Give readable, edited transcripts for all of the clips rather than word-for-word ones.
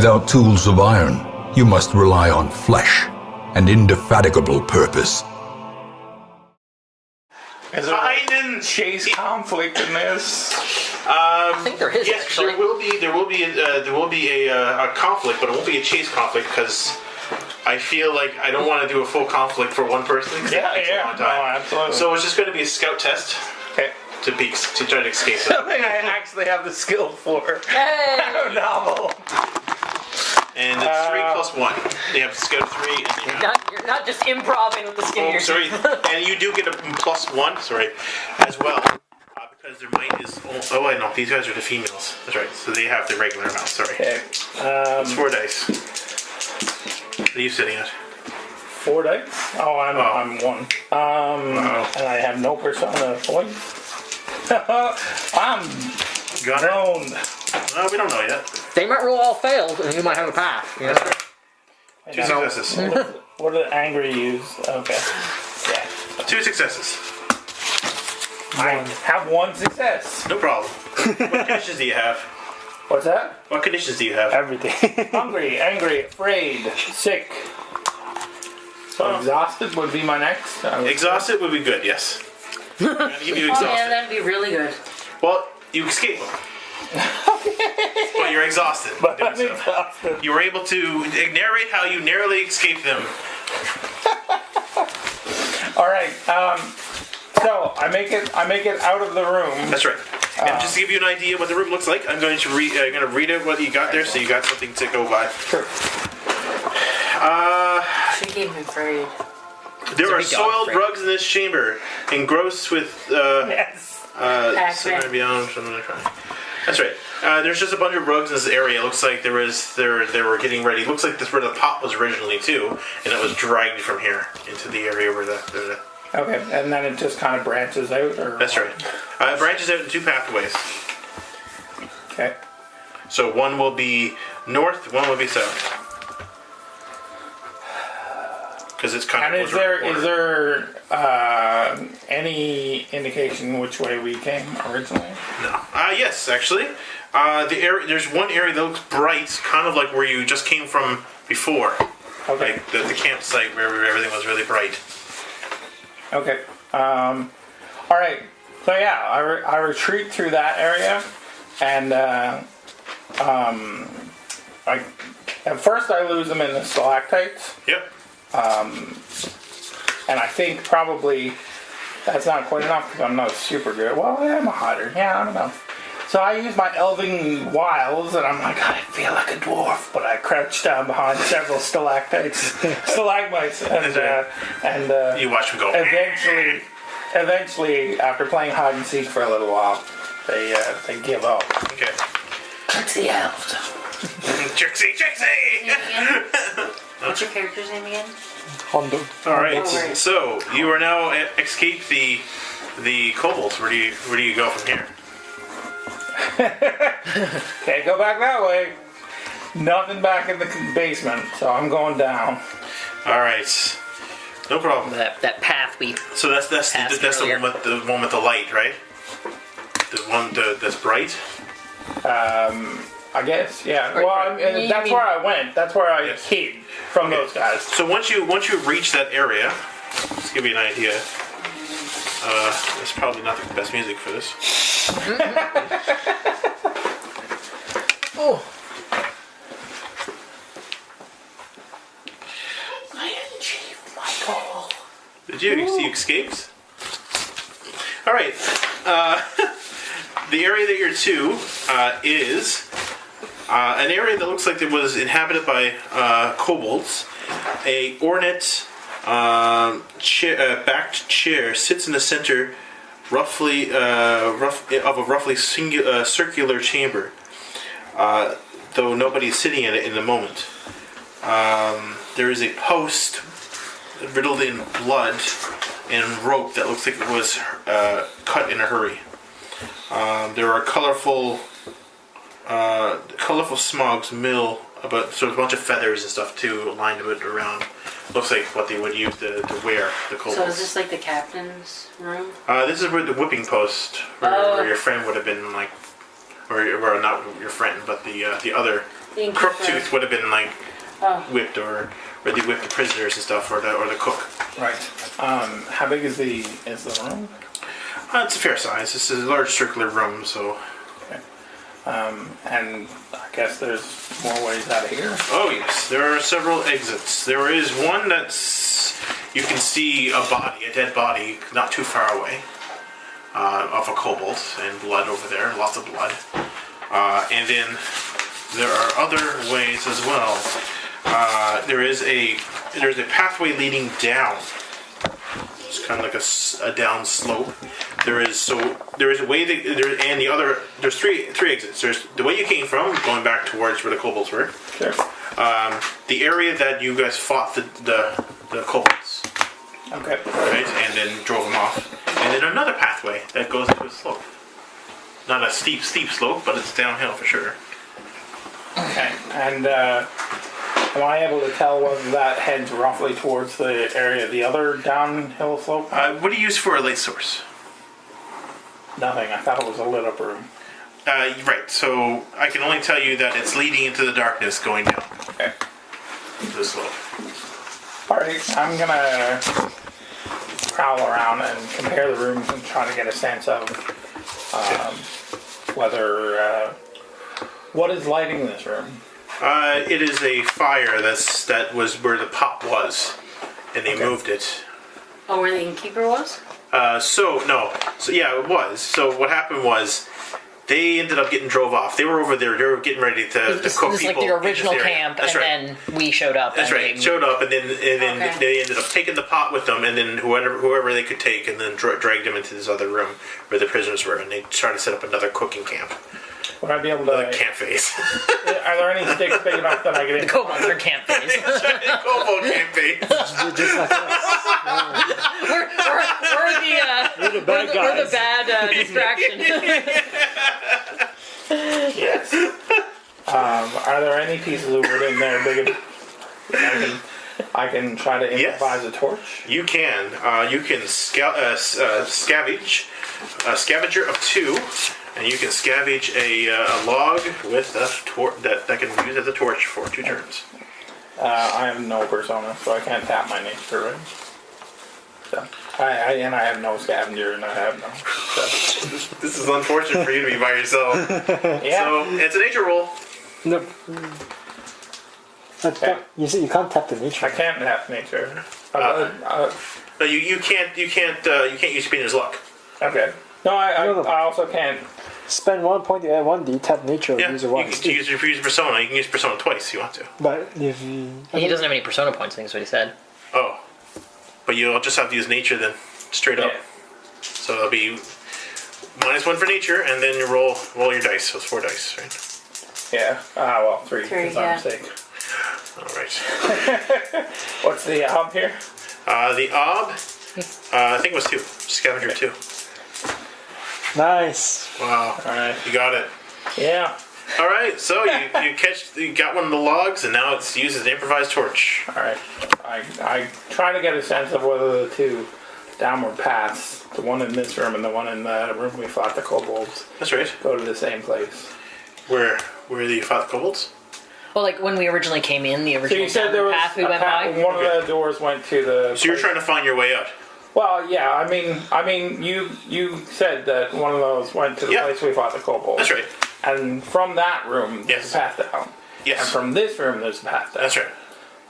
Without tools of iron, you must rely on flesh and indefatigable purpose. Is there a chase conflict in this? I think there is. Yes, actually. there will be a conflict, but it won't be a chase conflict because I feel like I don't want to do a full conflict for one person. Yeah, it takes a long time. No, absolutely. So it's just going to be a scout test Okay. to try to escape it. Something I actually have the skill for. Hey! How novel. And it's 3 plus 1. They have scout 3 and you have... You're not just improvising with the skin of your sorry. teeth. And you do get a plus 1, as well. Because their might is... Oh, I know. These guys are the females. That's right. So they have the regular amount. Sorry. Okay. It's 4 dice. What are you sitting at? 4 dice? Oh, I'm 1. And I have no persona points. I'm Gunner? grown. No, we don't know yet. They might roll all failed, and you might have a path. You know? That's right. 2 successes. What did angry use? Okay. Yeah. 2 successes. I have 1 success. No problem. What conditions do you have? What's that? What conditions do you have? Everything. Hungry, angry, afraid, sick. So exhausted would be my next. Exhausted would be good, yes. I'm going to give you exhausted. Oh yeah, that'd be really good. Well, you escape them. But you're exhausted. But I'm doing so. exhausted. You were able to narrate how you narrowly escaped them. All right. So I make it out of the room. That's right. And just to give you an idea what the room looks like, I'm going to read out what you got there, so you got something to go by. Sure. She gave me afraid. There are big dog soiled friend. rugs in this chamber, engrossed with Yes. somewhere beyond. That's right. There's just a bunch of rugs in this area. It looks like they were getting ready. It looks like this is where the pot was originally too, and it was dragged from here into the area where the Okay, and then it just kind of branches out, or That's right. It branches out in 2 pathways. Okay. So one will be north, one will be south. Because it's kind And of. is there any indication which way we came originally? No. Yes, actually. There's one area that looks bright, kind of like where you just came from before. Okay. Like the campsite where everything was really bright. Okay. All right. So yeah, I retreat through that area, and at first I lose them in the stalactites, Yep. and I think probably that's not quite enough because I'm not super good. Well, I am a hider. Yeah, I don't know. So I use my elving wiles, and I'm like, I feel like a dwarf, but I crouch down behind several stalactites, stalagmites, and You watch them go. Eventually, after playing hide and seek for a little while, they give up. Okay. Trixie elves. Trixie! What's your character's name again? Hondo. All right. Alright. So you are now escaped the kobolds. Where do you go from here? Can't go back that way. Nothing back in the basement, so I'm going down. All right. No problem. That path we. So that's the earlier. one with the light, right? The one that's bright. I guess, yeah. Right, Well, right. that's where I went. That's where I Yes. hid from those guys. So once you reach that area, just to give you an idea. That's probably not the best music for this. Oh. I achieved my goal. Did you? You escaped? All right. The area that you're to is an area that looks like it was inhabited by kobolds. A ornate backed chair sits in the center, of a roughly circular chamber. Though nobody is sitting in it in the moment. There is a post riddled in blood and rope that looks like it was cut in a hurry. There are colorful smogs mill about sort of a bunch of feathers and stuff too lined around. Looks like what they would use to wear the kobolds. So is this like the captain's room? This is where the whipping post, where your friend would have been, like, or not your friend, but the other The innkeeper. Crooktooth would have been like Oh. whipped, or they whipped the prisoners and stuff, or the cook. Right. How big is the room? It's a fair size. This is a large circular room, so. And I guess there's more ways out of here. Oh yes, there are several exits. There is one that's you can see a dead body, not too far away, of a kobold, and blood over there, lots of blood. And then there are other ways as well. There's a pathway leading down. It's kind of like a down slope. There's a way there's three exits. There's the way you came from, going back towards where the kobolds were. Sure. The area that you guys fought the kobolds. Okay. Right, and then drove them off. And then another pathway that goes into a slope. Not a steep slope, but it's downhill for sure. Okay. And am I able to tell whether that heads roughly towards the area of the other downhill slope? What do you use for a light source? Nothing. I thought it was a lit up room. Right, so I can only tell you that it's leading into the darkness going down. Okay. Into the slope. Alright, I'm gonna prowl around and compare the rooms and try to get a sense of whether what is lighting this room. It is a fire that was where the pot was, and they moved it. Oh, where the innkeeper was? So yeah, it was. So what happened was they ended up getting drove off. They were over there. They were getting ready to cook This people. is like the original in this area. camp, That's and right. then we showed up. That's and right. they- Showed up, and then Okay. they ended up taking the pot with them, and then whoever they could take, and then dragged them into this other room where the prisoners were, and they tried to set up another cooking camp, Would I be able another to? camp phase. Are there any sticks big enough that I can? The kobolds are camp phase. Kobold camp phase. Just like us. We're the bad we're the guys. bad distraction. Yes. Are there any pieces of wood in there big enough? I can try to improvise a torch. You can scavenge a scavenger of 2, and you can scavenge a log with a that can be used as a torch for 2 turns. I have no persona, so I can't tap my nature ring. So, I have no scavenger, and I have no. So. This is unfortunate for you to be by yourself. Yeah. So it's a nature roll. No. You see, you can't tap the nature. I can't tap nature. No, you can't use Spinner's luck. Okay. No, No. I also can't. Spend 1 point to add 1d, tap nature, Yeah, use it you once. can use persona. You can use persona twice if you want to. But if you... He doesn't have any persona points, I think is what he said. Oh, but you'll just have to use nature then, straight up. Yeah. So it'll be -1 for nature, and then you roll your dice. So it's 4 dice, right? Yeah. Well, 3 3, because yeah. I'm sick. All right. What's the hub here? The ob, I think it was 2. Scavenger 2. Nice. Wow. All right. You got it. Yeah. All right. So you got one of the logs, and now it's used as an improvised torch. All right. I try to get a sense of whether the 2 downward paths, the one in this room and the one in the room we fought the kobolds, That's right. go to the same place. Where you fought the kobolds? Well, like when we originally came in, the So original you said there was path we a went by. one of the doors went to the. So you're trying to find your way out. Well, yeah. I mean, you said that one of those went to the Yeah. place we fought the kobolds. That's right. And from that room, there's Yes. a path down. And Yes. from this room, there's a path down. That's right.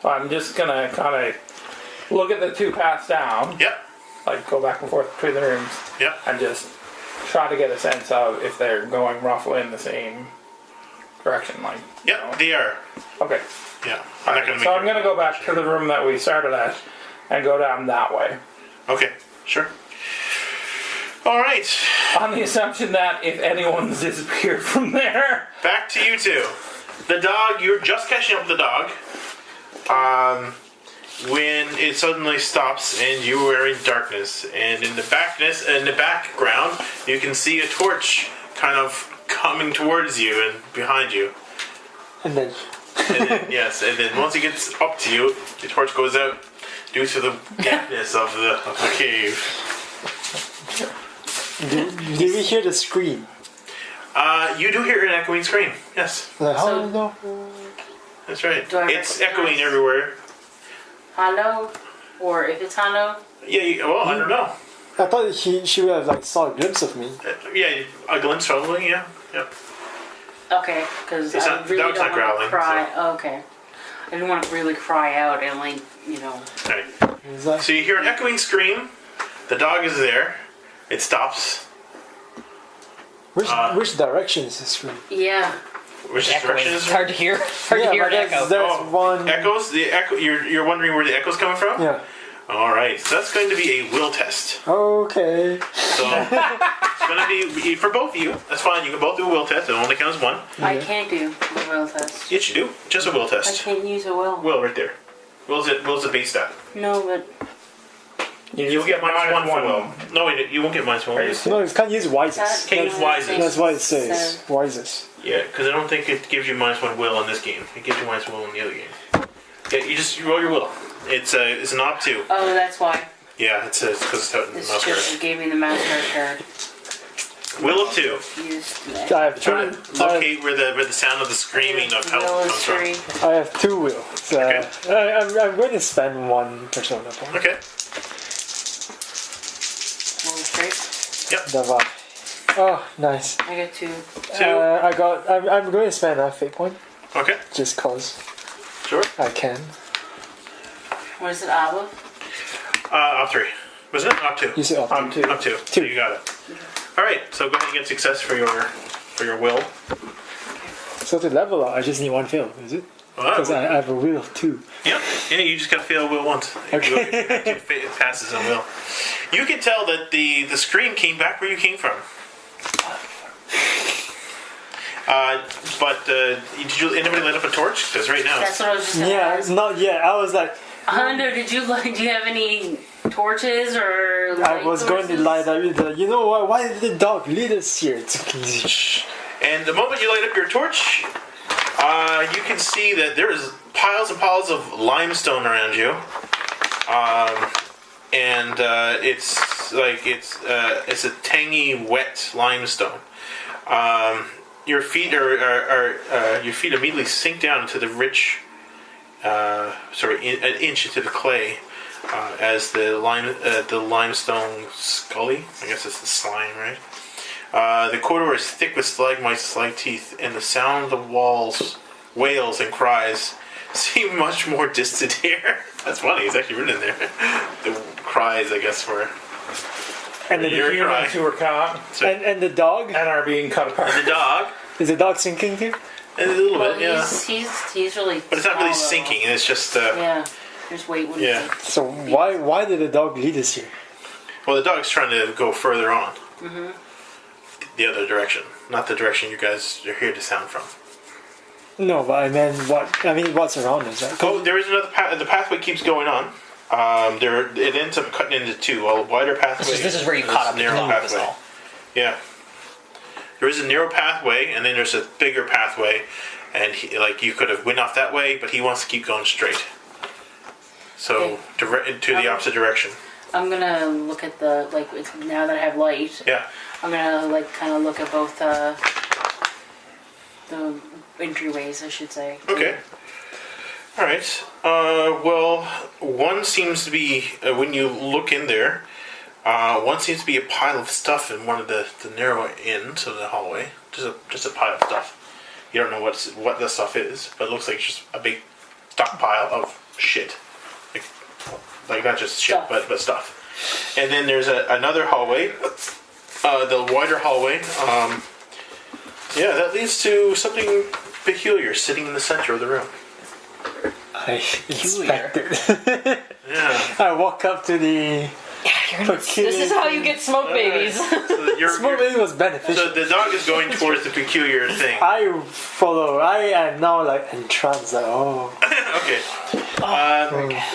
So I'm just gonna kind of look at the 2 paths down, Yep. like go back and forth between the rooms, Yep. and just try to get a sense of if they're going roughly in the same direction. Like, you Yep. know. They are. Okay. Yeah. All right, so I'm gonna go back to the room that we started at and go down that way, Okay. Sure. All right. on the assumption that if anyone's disappeared from there. Back to you 2. The dog. You're just catching up with the dog. When it suddenly stops and you are in darkness, and in the background, you can see a torch kind of coming towards you and behind you. And then... And then, yes, and then once it gets up to you, the torch goes out due to the dampness of the cave. Did we hear the scream? You do hear an echoing scream. Yes. Like, So- oh no. That's right. Do I It's recognize- echoing everywhere. Hello? Or if it's hello? Yeah, well, I don't know. I thought she would have like saw a glimpse of me. Yeah, a glimpse probably, yeah. Yep. Okay, because It's I not- really dog's don't not want growling, to cry. Okay. I didn't want to really cry out and like, you know. Right. Is that? So you hear an echoing scream. The dog is there. It stops. Which direction is this from? Yeah. Which Echoing. direction is It's it? hard to hear. Hard to hear but an echo. there's one. Echoes? The echo. You're wondering where the echo's coming from? Yeah. All right. So that's going to be a will test. Okay. So it's going to be for both of you. That's fine. You can both do a will test. It only counts one. I can't do the will test. Yes, you do. Just a will I test. can't use a will. Will right there. Will's the base stat. No, but You'll get minus one for will. No, you won't get minus one. No, you can't use wisest. Can't use wisest. That's what it says. Wisest. Yeah, because I don't think it gives you minus one will in this game. It gives you minus will in the other game. Yeah, you roll your will. It's an op 2. oh, that's why. Yeah, it's because it's This mouse just card. gave me the mouse card. Will of 2. Used. I have Try two. to locate where the sound of the screaming of help Will comes is from. 3. I have 2 wills. Okay. I'm going to spend 1 persona point. Okay. Will is 3. Davai. Oh, nice. I got 2. 2. I'm going to spend a fate point Okay. just cause Sure. I can. What is it, Abba? Op 3. Was it? Op 2. You say up. I'm two. Op 2. So you got it. All right. So go ahead and get success for your will. So to level up, I just need 1 fail, is it? Well, Because I have a will of 2. Yeah, you just gotta fail will once. Okay. It passes on will. You can tell that the scream came back where you came from. But did anybody light up a torch? Because right now, That's what I was just gonna Yeah, ask. not yet. I was like, Hondo, do you have any torches or light I was going to sources? light up. You know what? Why did the dog lead us here? and the moment you light up your torch, you can see that there is piles and piles of limestone around you, and it's a tangy, wet limestone. Your feet your feet immediately sink down into the rich, an inch into the clay, as the limestone scully. I guess it's the slime, right? The corridor is thick with stalagmites, stalactites, and the sound of the walls, wails and cries seem much more distant here. That's funny. It's actually written in there. The cries, I guess, for. And the You're Humans who were caught and the dog? and are being cut apart. the dog. Is the dog sinking too? And a little Well, bit, yeah. he's really. But it's not really small, though. sinking. It's just. Yeah. Just wait. When Yeah. So why did the dog lead us here? Well, the dog's trying to go further on. Mm-hmm. The other direction, not the direction you guys are here to sound from. No, but I meant what? I mean, what's around us? Right? Oh, there is another path. The pathway keeps going on. It ends up cutting into two. A wider pathway. This is where you and caught up a to the narrow move as pathway. well. Yeah. There is a narrow pathway, and then there's a bigger pathway, and you could have went off that way, but he wants to keep going straight. So to the opposite direction. I'm gonna look at the now that I have light. Yeah. I'm gonna kind of look at both the entryways, I should say. Okay. All right. Well, one seems to be when you look in there. One seems to be a pile of stuff in one of the narrow ends of the hallway. Just a pile of stuff. You don't know what the stuff is, but it looks like it's just a big stockpile of shit. Like not just shit, Stuff. but stuff. And then there's another hallway, the wider hallway. That leads to something peculiar sitting in the center of the room. I inspect it. Yeah. I walk up to the. This is how you get smoke babies. So Smoke baby was beneficial. So the dog is going towards the peculiar thing. I follow. I am now entranced. Okay.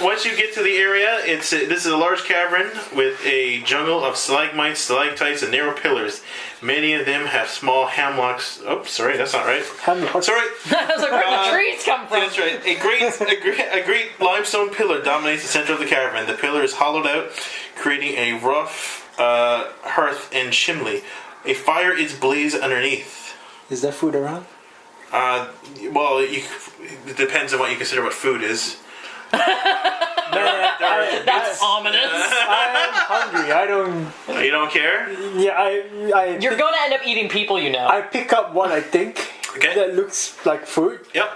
Once you get to the area, this is a large cavern with a jungle of stalagmites, stalactites, and narrow pillars. Many of them have small hamlocks. Oh, sorry, that's not right. Hamlocks. Sorry, I was like, where did the trees come from? that's right. A great limestone pillar dominates the center of the cavern. The pillar is hollowed out, creating a rough hearth and chimney. A fire is blazed underneath. Is there food around? Well, it depends on what you consider what food is. That's ominous. I'm hungry. I don't. You don't care? Yeah, You're going to end up eating people, you know. I pick up what I think Okay. that looks like food. Yep.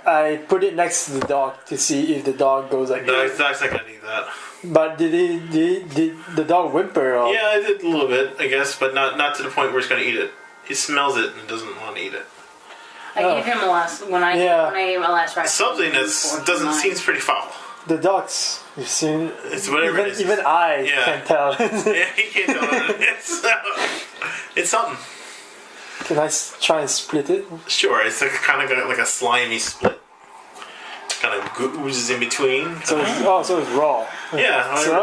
I put it next to the dog to see if the dog goes like. That's not gonna need that. But did the dog whimper? Or? Yeah, I did a little bit, I guess, but not to the point where it's gonna eat it. He smells it and doesn't want to eat it. I gave him a last when I ate my last rice. Something that seems pretty foul. The dogs. You've seen. It's whatever it is. Even I Yeah. can tell. Yeah, he can't tell what it is. It's something. Can I try and split it? Sure, it's kind of got like a slimy split. Kind of oozes in between. So it's raw. Yeah. So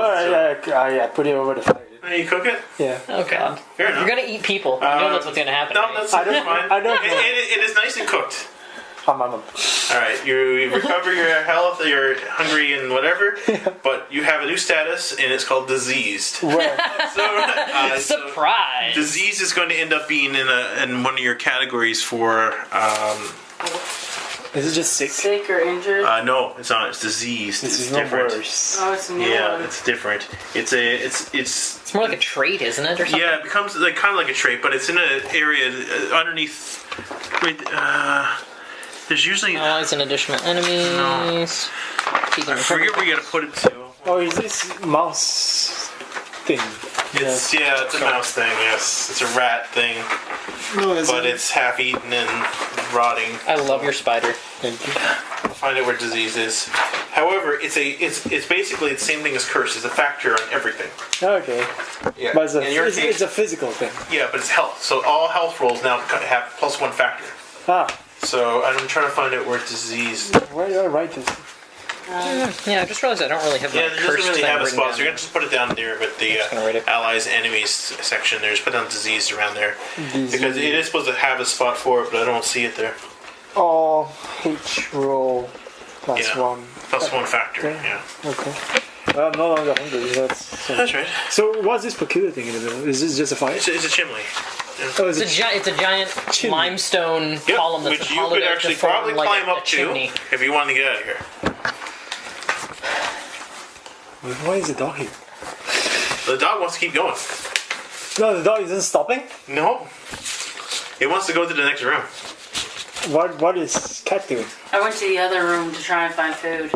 I put it over the fire. You cook it? Yeah. Oh god. Fair enough. You're going to eat people. You know that's what's going to happen. No, right? that's I don't- fine. I don't know. It is nice and cooked. Um, All right, you recover your health, you're hungry and whatever, but you have a new status, and it's called diseased. Where? So Surprise! disease is going to end up being in one of your categories for. Is it just sick? Sick or injured? No, it's not. It's diseased. This It's is no different. worse. Oh, it's a new Yeah, one. it's different. It's It's more like a trait, isn't it, or something? yeah. It becomes like kind of like a trait, but it's in an area underneath. Wait, there's usually. Allies and additional enemies. I forget where you gotta put it to. Oh, is this mouse thing? It's it's a mouse thing. Yes, it's a rat thing, No, but it's half eaten and rotting. I love your spider. Thank you. I'll find out where disease is. However, it's basically the same thing as curse. It's a factor on everything. Okay. Yeah, But in your case, it's a physical thing. yeah, but it's health. So all health rolls now have +1 factor. Ah, So I'm trying to find out where disease. where do I write this? Yeah, I just realized I don't really have Yeah, that it cursed doesn't really thing have a written spot, down. so you're gonna just put it down there with the gonna write it. allies enemies section. There, just put down disease around there because it is supposed to have a spot for it, but I don't see it there. All H roll plus Yeah. one. +1 factor. Okay. Yeah, Okay. Well, I'm no longer hungry. that's right. So what's this peculiar thing in the middle? Is this just a fire? It's a chimney. Oh, is It's it? a giant Chimney. limestone Yep, column that's which been you hollowed could out actually to form probably like climb a up to chimney. if you wanted to get out of here. Why is the dog here? The dog wants to keep going. No, the dog isn't stopping. No, it wants to go to the next room. What is cat doing? I went to the other room to try and find food.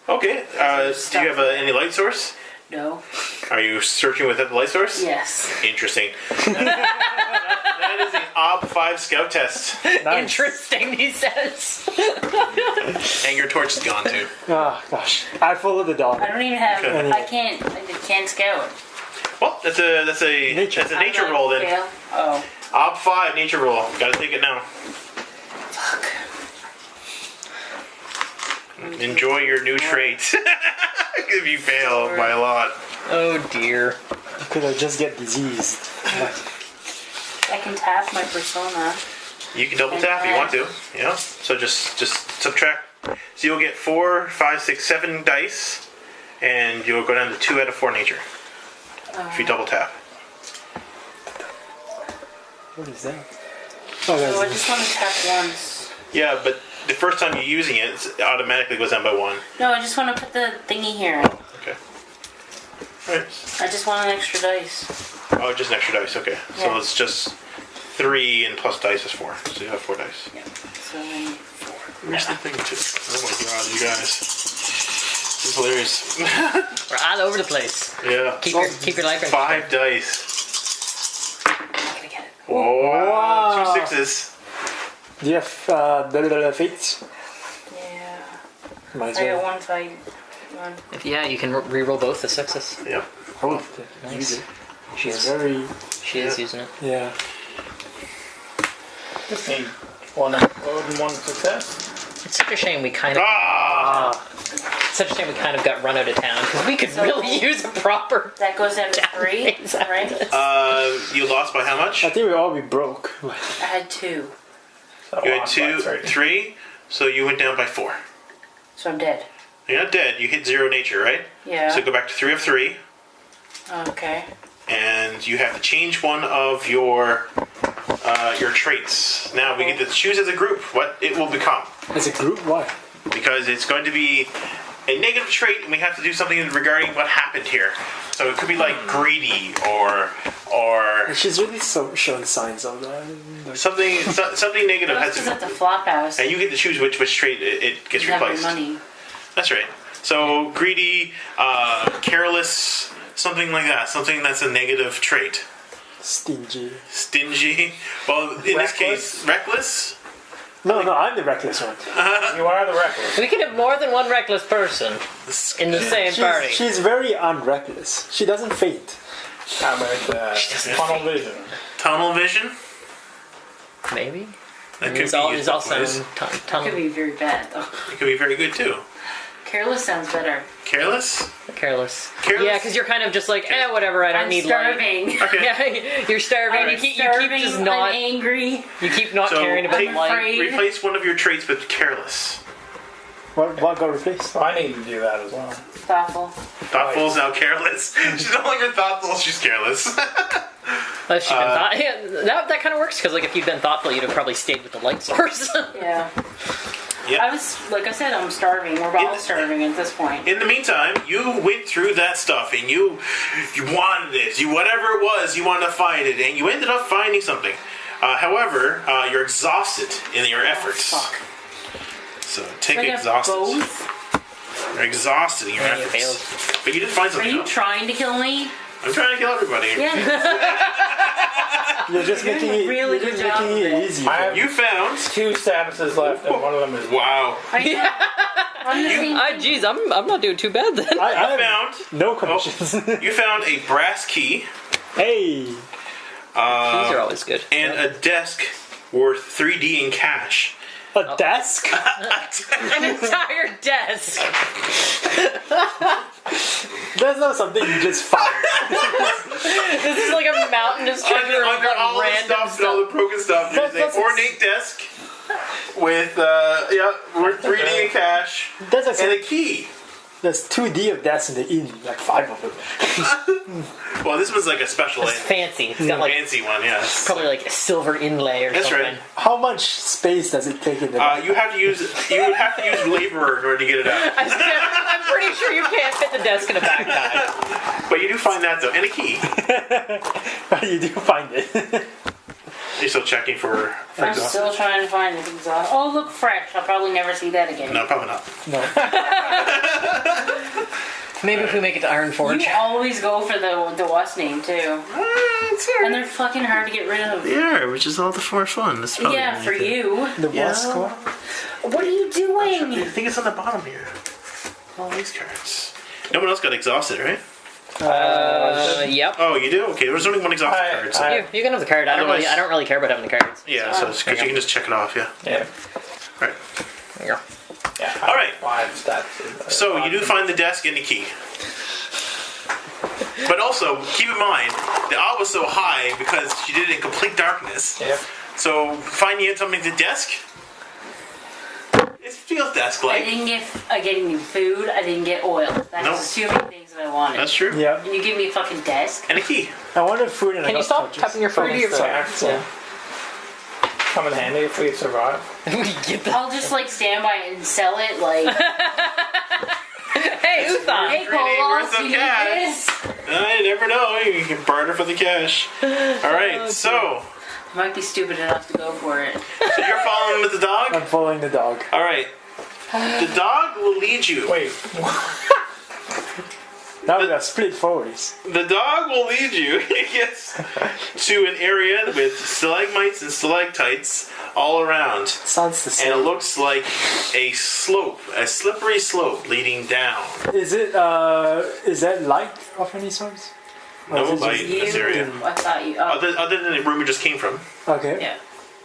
Okay. Do you have any light source? No. Are you searching with the light source? Yes. Interesting. That is an OB 5 scout test. Nice. Interesting, he says. And your torch is gone too. Ah, gosh. I follow the dog. I don't even have. Okay. I can't scout. Well, that's a Nature. nature roll then. Fail. Oh. OB 5 nature roll. Gotta take it now. Fuck. Enjoy your new trait. If you fail by a lot. Oh dear. Could I just get diseased? I can tap my persona. You can double tap if you want to. Yeah. So just subtract. So you'll get 4, 5, 6, 7 dice, and you'll go down to 2 out of 4 nature if you double tap. What is that? Oh, So I that's just want to tap once. Yeah, but the first time you're using it, it automatically goes down by 1. No, I just want to put the thingy here. Okay. Alright. I just want an extra dice. Oh, just an extra dice. Okay. So Yeah. it's just 3 and plus dice is 4. So you have 4 dice. Yeah. So then 4. Where's the thing too? Oh my god, you guys. This is hilarious. We're all over the place. Yeah. Keep your life in 5 dice. I'm gonna get it. Oh, Wow. 2 6s. Do you have the fates? Yeah. Might as I got well. one fight. One. Yeah, you can re-roll both the sixes. Yep. Oh, Nice. use it. She's It's very. she is using it. Yeah. Just need one upload and one success. It's such a shame we kind of got run out of town because we could really use a proper. That goes down to 3, Exactly. right? You lost by how much? I think we all be broke. I had 2. So You had 2, 3, so you went down by 4. So I'm dead. You're not dead. You hit 0 nature, right? Yeah. So go back to 3 of 3, Okay. and you have to change one of your your traits. Now we get to choose as a group what it will become. As a group, why? Because it's going to be a negative trait, and we have to do something regarding what happened here. So it could be like greedy or She's really showing signs of that. Like, something negative That's has because to, at the flop house, and you get to choose which trait it gets you have your replaced. money. That's right. So greedy, careless, something like that. Something that's a negative trait. stingy. Stingy. Well, in this case, reckless. No, I'm the reckless one. You are the reckless. We can have more than one reckless person in the same party. She's very unreckless. She doesn't faint. How about tunnel vision? Tunnel vision. Maybe. That could It's be all, used it's all both ways. sound Could tunnel. be very bad though. It could be very good too. Careless sounds better. Careless. Careless. Careless? Yeah, because you're kind of just like, whatever. I don't I'm need light. starving. Okay. Yeah, you're starving. All You right. keep Starving, just I'm not. angry. You keep not So caring about take, light. afraid. replace one of your traits with careless. What got replaced? So I need to do that as well. Thoughtful. Thoughtful is now careless. She's no longer thoughtful. She's careless. If she'd been that kind of works because like if you'd been thoughtful, you'd have probably stayed with the light source. Yeah. Yep. I was, like I said, I'm starving. We're all starving at this point. In the meantime, you went through that stuff and you wanted it. You whatever it was, you wanted to find it, and you ended up finding something. However, you're exhausted in your efforts. Fuck. So take So I got exhausted. both? You're exhausted in your Yeah, you efforts. failed. But you did find Are something. you else. trying to kill me? I'm trying to kill everybody. Yeah. You're just You're making doing a it. really You're good just job making of it it. easy. I have You found. 2 statuses left, and one of them is Wow. I know. I'm the same. Geez, I'm not doing too bad then. I have Found. no commissions. You found a brass key Hey, These are always good. and a desk worth 3D in cash. a desk? An entire desk. That's not something you just find. This is like a mountainous treasure of Under like all the random stuff and all the broken stuff, there's That's an ornate desk with worth 3D in cash That's like and a key. there's 2D of desk in the inn, like 5 of them. Well, this was like a special It's fancy. It's got like fancy one, yes. probably like a silver inlay or That's something. right. How much space does it take in the? You would have to use laborer in order to get it out. I'm pretty sure you can't fit the desk in a backpack. But you do find that though, and a key. You do find it. You're still checking for I'm exhaust? still trying to find it. Oh, look, fresh. I'll probably never see that again. No, probably not. No. Maybe if we make it to Iron Forge. You always go for the what's name too, and they're fucking hard to get rid of. Yeah, which is all the more fun. That's Yeah, for you. The Yeah. what score? What are you I doing? think it's on the bottom here. All these cards. No one else got exhausted, right? Yep. Oh, you do? Okay, there's only one exhausted card. So. You can have the card. I Otherwise- don't really care about having the cards. Yeah, so it's 'cause you can just check it off, yeah. yeah. Right. There you go. Yeah. All right. 5 statuses. So you do find the desk and the key. But also, keep in mind, the owl was so high because she did it in complete darkness. Yep. So finding something at the desk, it feels I desk-like. didn't get any food. I didn't get oil. That's No. assuming things that I wanted. That's true. Yeah. And you give me a fucking desk. And a key. I wanted food and I Can you got stop touches. tapping your phone? Pretty facts. Yeah. Come in handy if we survive. We get the. I'll just like stand by it and sell it. Like, Hey, Uthan. hey, Pretty Cole, worth you of need cash. this? I never know. You can barter for the cash. All right. So I might be stupid enough to go for it. you're following with the dog. I'm following the dog. All right. The dog will lead you. Wait. Now we got split forwards. The dog will lead you, yes, to an area with stalagmites and stalactites all around. Sounds the And same. it looks like a slope, a slippery slope leading down. Is that light of any sort? Or No is it light in this area. I thought you. Oh, Other than the room we just came from, Okay. yeah.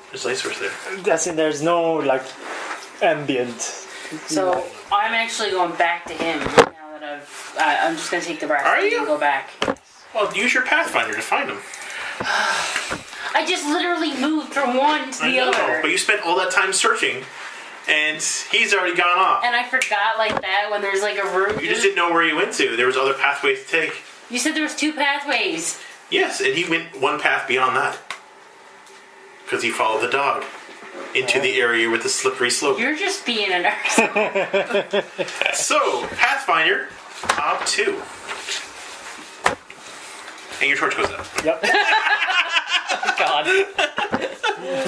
there's light source there. That's in. There's no like ambient. So I'm actually going back to him now that I'm just gonna take the brass Are key you? and go back. Well, use your Pathfinder to find him. I just literally moved from one to I the know, other. but you spent all that time searching, and he's already gone off. And I forgot like that when there's like a room. You just didn't know where he went to. There was other pathways to take. You said there was 2 pathways. Yes, and he went one path beyond that. because you follow the dog into the area with the slippery slope. You're just being a nurse. So, Pathfinder, Ob 2. And your torch goes up. Yep. God.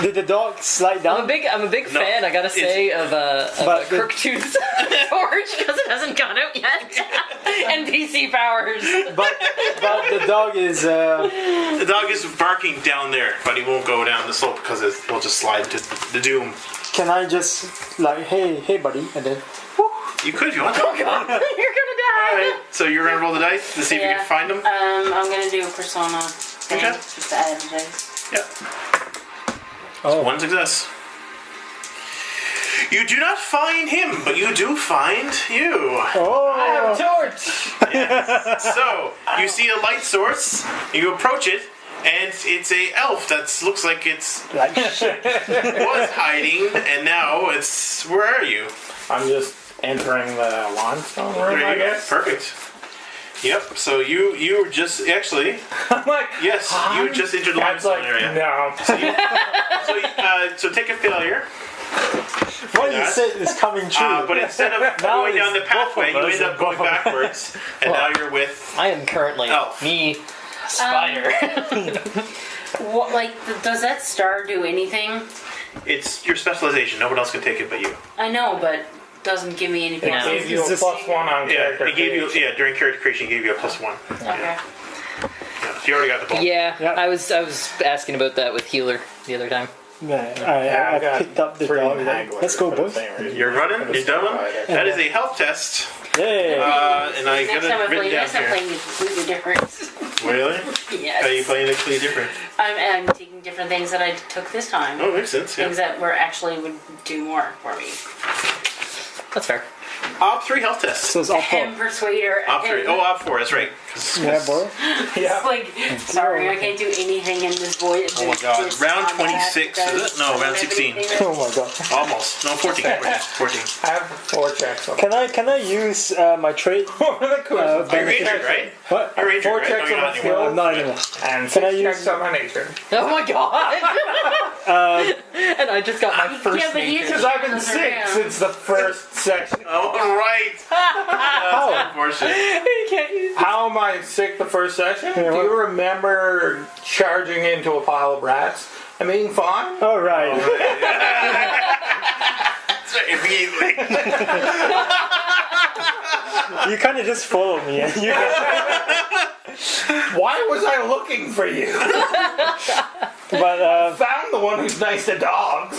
Did the dog slide down? I'm a big fan, I gotta say, of a Crooktooth torch because it hasn't gone out yet. NPC powers. But the dog is. The dog is barking down there, but he won't go down the slope because he'll just slide to the doom. Can I just like, hey, buddy, and then? You could if you want to. Oh God, you're gonna die. Alright, so you're going to roll the dice to see if you can find him? I'm gonna do a persona thing Okay. just to add a dice. Yep. Oh. One success. You do not find him, but you do find you. Oh. I have a torch. So, you see a light source, you approach it, and it's a elf that looks like it's Like shit. was hiding, and now it's... Where are you? I'm just entering the limestone room, There I you go. guess. Perfect. Yep, so you just... Actually, I'm like, yes, you just entered the Dad's limestone like, area. no. So take a failure. What you said is coming true. But instead of Now going down the it's both pathway, of you us end up and going both of us. backwards, and now you're with... I am currently Elf. me, spider. What, like, does that star do anything? It's your specialization. No one else can take it but you. I know, but doesn't give me anything. No. Gave you a Is this- +1 on Yeah, character. it gave you... creation. Yeah, during character creation, it gave you a +1. Okay. Yeah, so you already got the ball. Yeah, Yep. I was asking about that with healer the other time. Yeah, I picked up the three dog. maglers Let's go, for the boys. same reason. You're running? You're done? That is a health test. Yay! And I Next got time I it play written down this, I'm here. playing it completely different. Really? Yes. How are you playing it completely different? I'm taking different things that I took this time. Oh, makes sense, yeah. Things that were actually would do more for me. That's fair. Op 3 health test. So it's all Him, four. Persuader. Op 3. Oh, Op 4, that's right. Yeah, boy. It's like, sorry, I can't do anything in this voice. Oh my god. Round 26, is it? No, round 16. Oh my god. Almost. No, 14. 14. I have 4 checks on Can I use my trait? the course. You're injured, right? What? You're injured, 4 right? checks No, on you're my not skill. anymore. I'm not anymore. And Can I 6 use- checks on my nature. Oh my God! And I just got my first Yeah, but he's nature. Because I've been sick since the first section. Oh, right. That's unfortunate. You can't use. How am I sick the first section? Yeah, Do what- you remember charging into a pile of rats and being fine? All right. That's right, immediately. You kind of just followed me, and you. Why was I looking for you? But Found the one who's nice to dogs.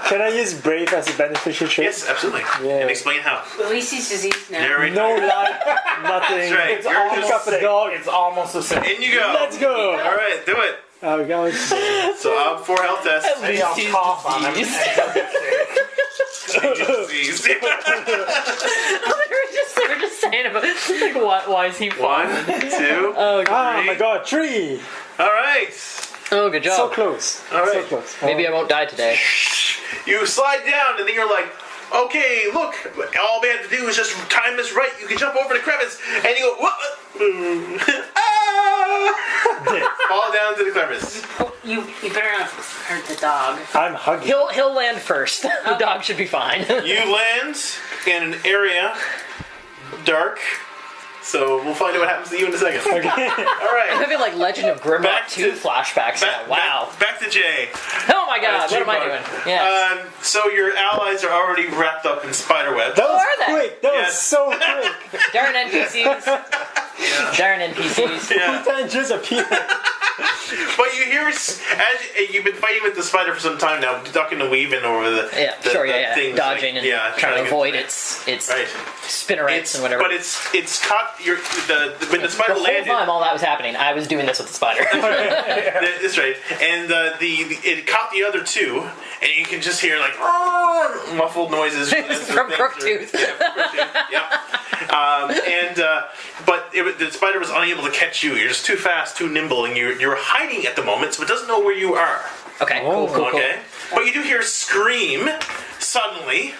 can I use brave as a beneficial trait? Yes, absolutely. Yeah. And explain how. At least he's diseased now. Narrate. No lie, nothing. That's right. It's You're almost just- sick. dog. It's almost the same. In you go. Let's go. All right, do it. Oh, God. So, Op 4 health test. Maybe I'll He's cough on him. diseased. Disease. They were just saying about like why is he One, two. Oh, Oh my God, 3. All right. oh, good job. So close. All right. So close. Maybe I won't die today. You slide down, and then you're like, okay, look, all we have to do is just time this right. You can jump over the crevice, and you go, what? Ah! Fall down to the crevice. You better not hurt the dog. I'm hugging. He'll land first. The dog should be fine. You land in an area dark, so we'll find out what happens to you in a second. All I'm right. having like Legend of Grimrock Back 2 to- flashbacks now. Wow. Back to Jay. Oh my God. What am I doing? Yeah. So your allies are already wrapped up in spiderwebs. That was are they? quick. That Yes. was so quick. Darn NPCs. Darn NPCs. Yeah. That just appeared. But you hear, as you've been fighting with the spider for some time now, ducking and weaving over the things, dodging like, and trying to get- avoid its Right. spinnerets and whatever. But it's caught when the spider the whole landed. time all that was happening, I was doing this with the spider. That's right. And it caught the other two, and you can just hear like muffled noises From Crooktooth. Yeah. But the spider was unable to catch you. You're just too fast, too nimble, and you're hiding at the moment, so it doesn't know where you are. Okay, cool. Okay. But you do hear a scream suddenly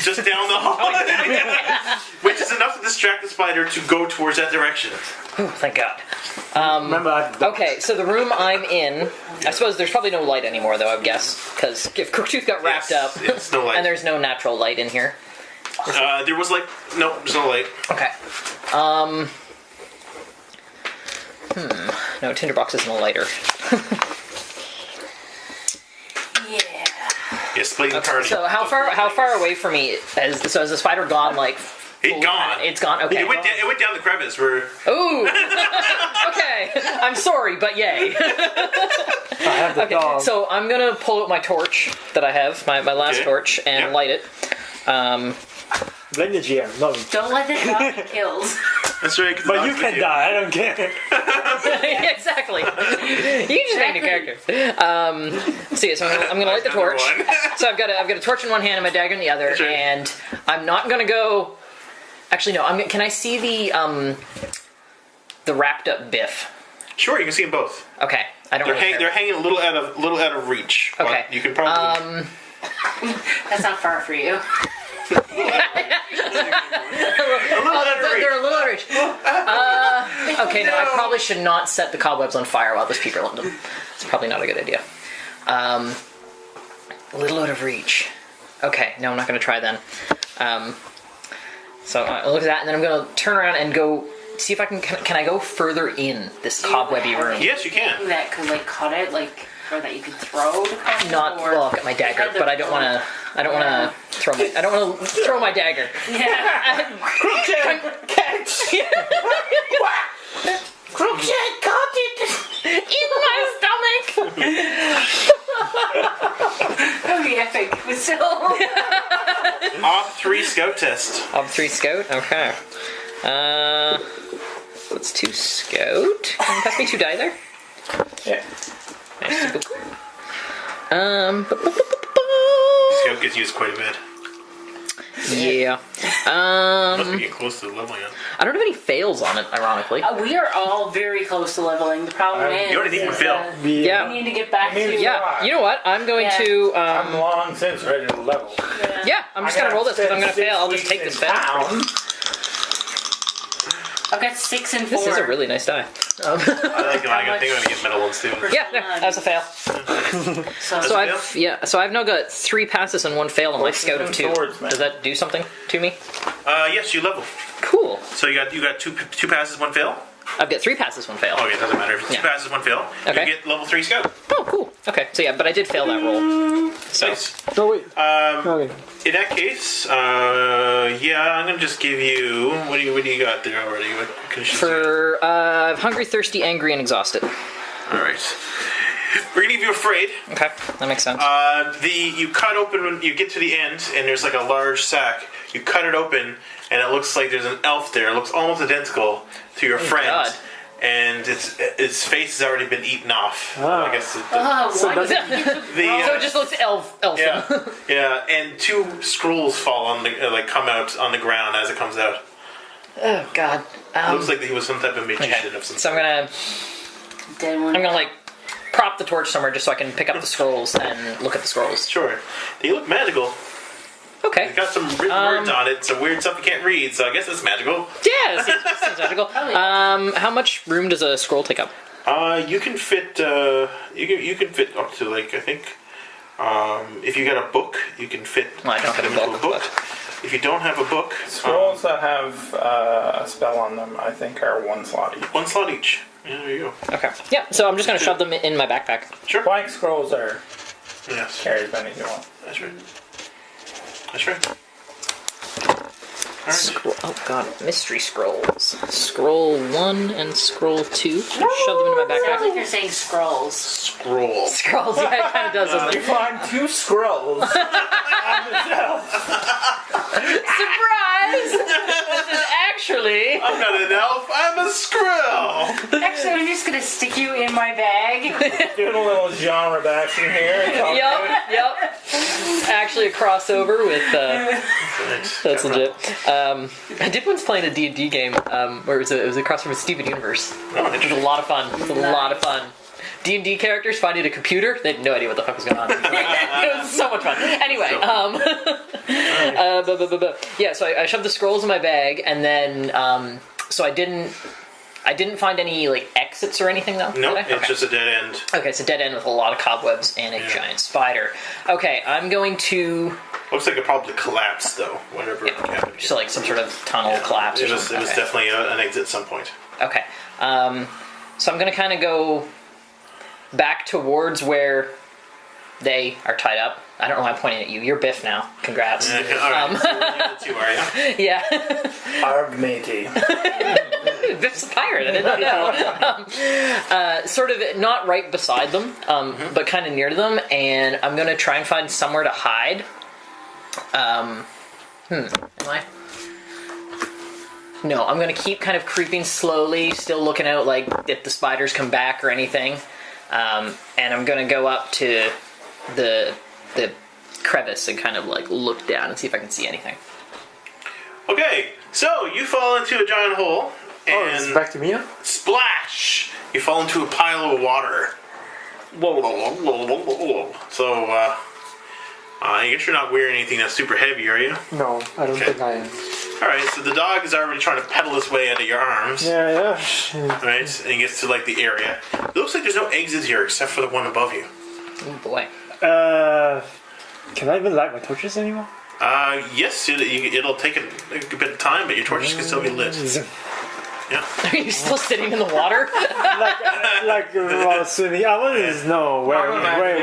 Just down the hall. Which is enough to distract the spider to go towards that direction. Ooh, thank God. Remember, Okay, so the room I'm in, I suppose there's probably no light anymore, though, I guess. Because if Crooktooth got wrapped Yes, up, it's no light. and there's no natural light in here. There was like... No, there's no light. Okay. No, Tinderbox isn't a lighter. Yeah. Yeah, splitting party. So how far away from me has the spider gone? Like It's gone. It's gone. Okay. It went down the crevice where... Ooh. Okay. I'm sorry, but yay. I have the Okay. dog. So I'm gonna pull out my torch that I have, my last Okay. torch, and Yep. light it. Blame the GM, not me. Don't let the dog get killed. That's right. 'cause the But dog's you with can die, I don't care. Exactly. You just make a character. See, so I'm gonna light the Number torch. one. So I've got a torch in one hand and my dagger in the other, That's right. and I'm not gonna go. Actually, no. Can I see the wrapped up Biff? Sure, you can see them both. Okay, I don't. Really They're care. hanging a little out of reach. but Okay. you can probably... That's not far for you. Oh, they're a little out of reach. Okay, no, I probably should not set the cobwebs on fire while there's people in them. It's probably not a good idea. A little out of reach. Okay, no, I'm not going to try then. So I'll look at that, and then I'm going to turn around and go see if I can I go further in this cobwebby room? Yes, you can. That could like cut it, like, or that you could throw to cut it, Not or... well, I've got my dagger, but I don't want to. I don't want to throw my. I don't want to throw my dagger. Yeah. Catch! Crookshank caught it in my stomach. That would be epic, but still. Op 3 scout test. Op 3 scout. Okay. Let's 2 scout. Can you pass me 2 die there? Yeah. Nice. Scout gets used quite a bit. Yeah. Must be getting close to the leveling up. I don't have any fails on it, ironically. We are all very close to leveling. The problem is... you already need one fail. Yeah. We need to get back to... Yeah. You know what? I'm going Yeah. to. I'm long since ready to level. Yeah. I'm just gonna roll this because I'm gonna fail. I'll just take this fail. I've got 6 and 4. This is a really nice die. I think I'm gonna get metal ones too. Yeah, that's a fail. So I've now got 3 passes and 1 fail on my scout of 2. Swords, man. Does that do something to me? Yes, you level. Cool. So you got two passes, 1 fail. I've got 3 passes, 1 fail. Okay, it doesn't matter. If it's 2 Yeah. passes, 1 fail, Okay. you get level 3 scout. Oh, cool. Okay, so yeah, but I did fail that roll. So Nice. No, wait. Okay. In that case, I'm gonna just give you what do you got there already? What conditions you for hungry, thirsty, angry, and exhausted. got? All right. We're gonna give you afraid. Okay, that makes sense. You cut open when you get to the end, and there's like a large sack. You cut it open, and it looks like there's an elf there. It looks almost identical to your friend, God. and its face has already been eaten off. Ah. I guess. Oh, So why does did it- you get the So it just looks elfin. yeah, and 2 scrolls fall on the come out on the ground as it comes out. Oh God. It looks like he was some type of magician of some So sort. dead one? I'm gonna like prop the torch somewhere just so I can pick up the scrolls and look at the scrolls. Sure, they look magical. Okay. It's got some written words on it, some weird stuff you can't read. So I guess it's magical. Yeah, that seems magical. yeah. How much room does a scroll take up? You can fit. You can fit up to like I think. If you got a book, you can fit. Well, I don't have a them into book, If you don't have a book, Scrolls that have a spell on them, I think, are 1 slot each. 1 slot each. Yeah, there you go. Okay. Yeah. So I'm just gonna shove them in my backpack. Sure. Blank scrolls are Yes. carry as many as you want. That's right. That's right. Alright. Scroll. Oh God, mystery scrolls. Scroll 1 and scroll 2. Shove them into my Sounds like backpack. you're saying scrolls. Scroll. Scrolls. Yeah, it kind of does, doesn't You it? find 2 scrolls on the shelf. Surprise! This is actually. I'm not an elf. I'm a scroll. Actually, I'm just gonna stick you in my bag. Doing a little genre bashing here. Yep. Actually, a crossover with. That's legit. I did once play in a D&D game where it was a crossover with Steven Universe. Which was a lot of fun. It was a lot of fun. D&D characters finding a computer. They had no idea what the fuck was going on. It was so much fun. Anyway, yeah, so I shoved the scrolls in my bag, and then, so I didn't find any, like, exits or anything, though? Nope, Okay. it's just a dead end. Okay, it's a dead end with a lot of cobwebs and a giant spider. Okay, I'm going to... Looks like it probably collapsed, though, whatever happened. So, like, some sort of tunnel collapse or It was something. Okay. definitely an exit at some point. Okay. So I'm going to kind of go back towards where they are tied up. I don't know why I'm pointing at you. You're Biff now. Congrats. All right, so we're you, are you? Yeah. Arg matey. Biff's a pirate. I did not know. Sort of not right beside them, but kind of near them, and I'm going to try and find somewhere to hide. Am I? No, I'm going to keep kind of creeping slowly, still looking out, like, if the spiders come back or anything. And I'm going to go up to the crevice and kind of, like, look down and see if I can see anything. Okay, so you fall into a giant hole, Oh, it's and back to me now? splash! You fall into a pile of water. So, I guess you're not wearing anything that's super heavy, are you? No, I don't think I am. Alright, so the dog is already trying to pedal his way out of your arms. Yeah. Right, and he gets to, like, the area. It looks like there's no exit here except for the one above you. Oh, boy. Can I even light my torches anymore? Yes, it'll take a bit of time, but your torches can still be lit. Yeah. Are you still sitting in the water? Like while swimming. I want to know where.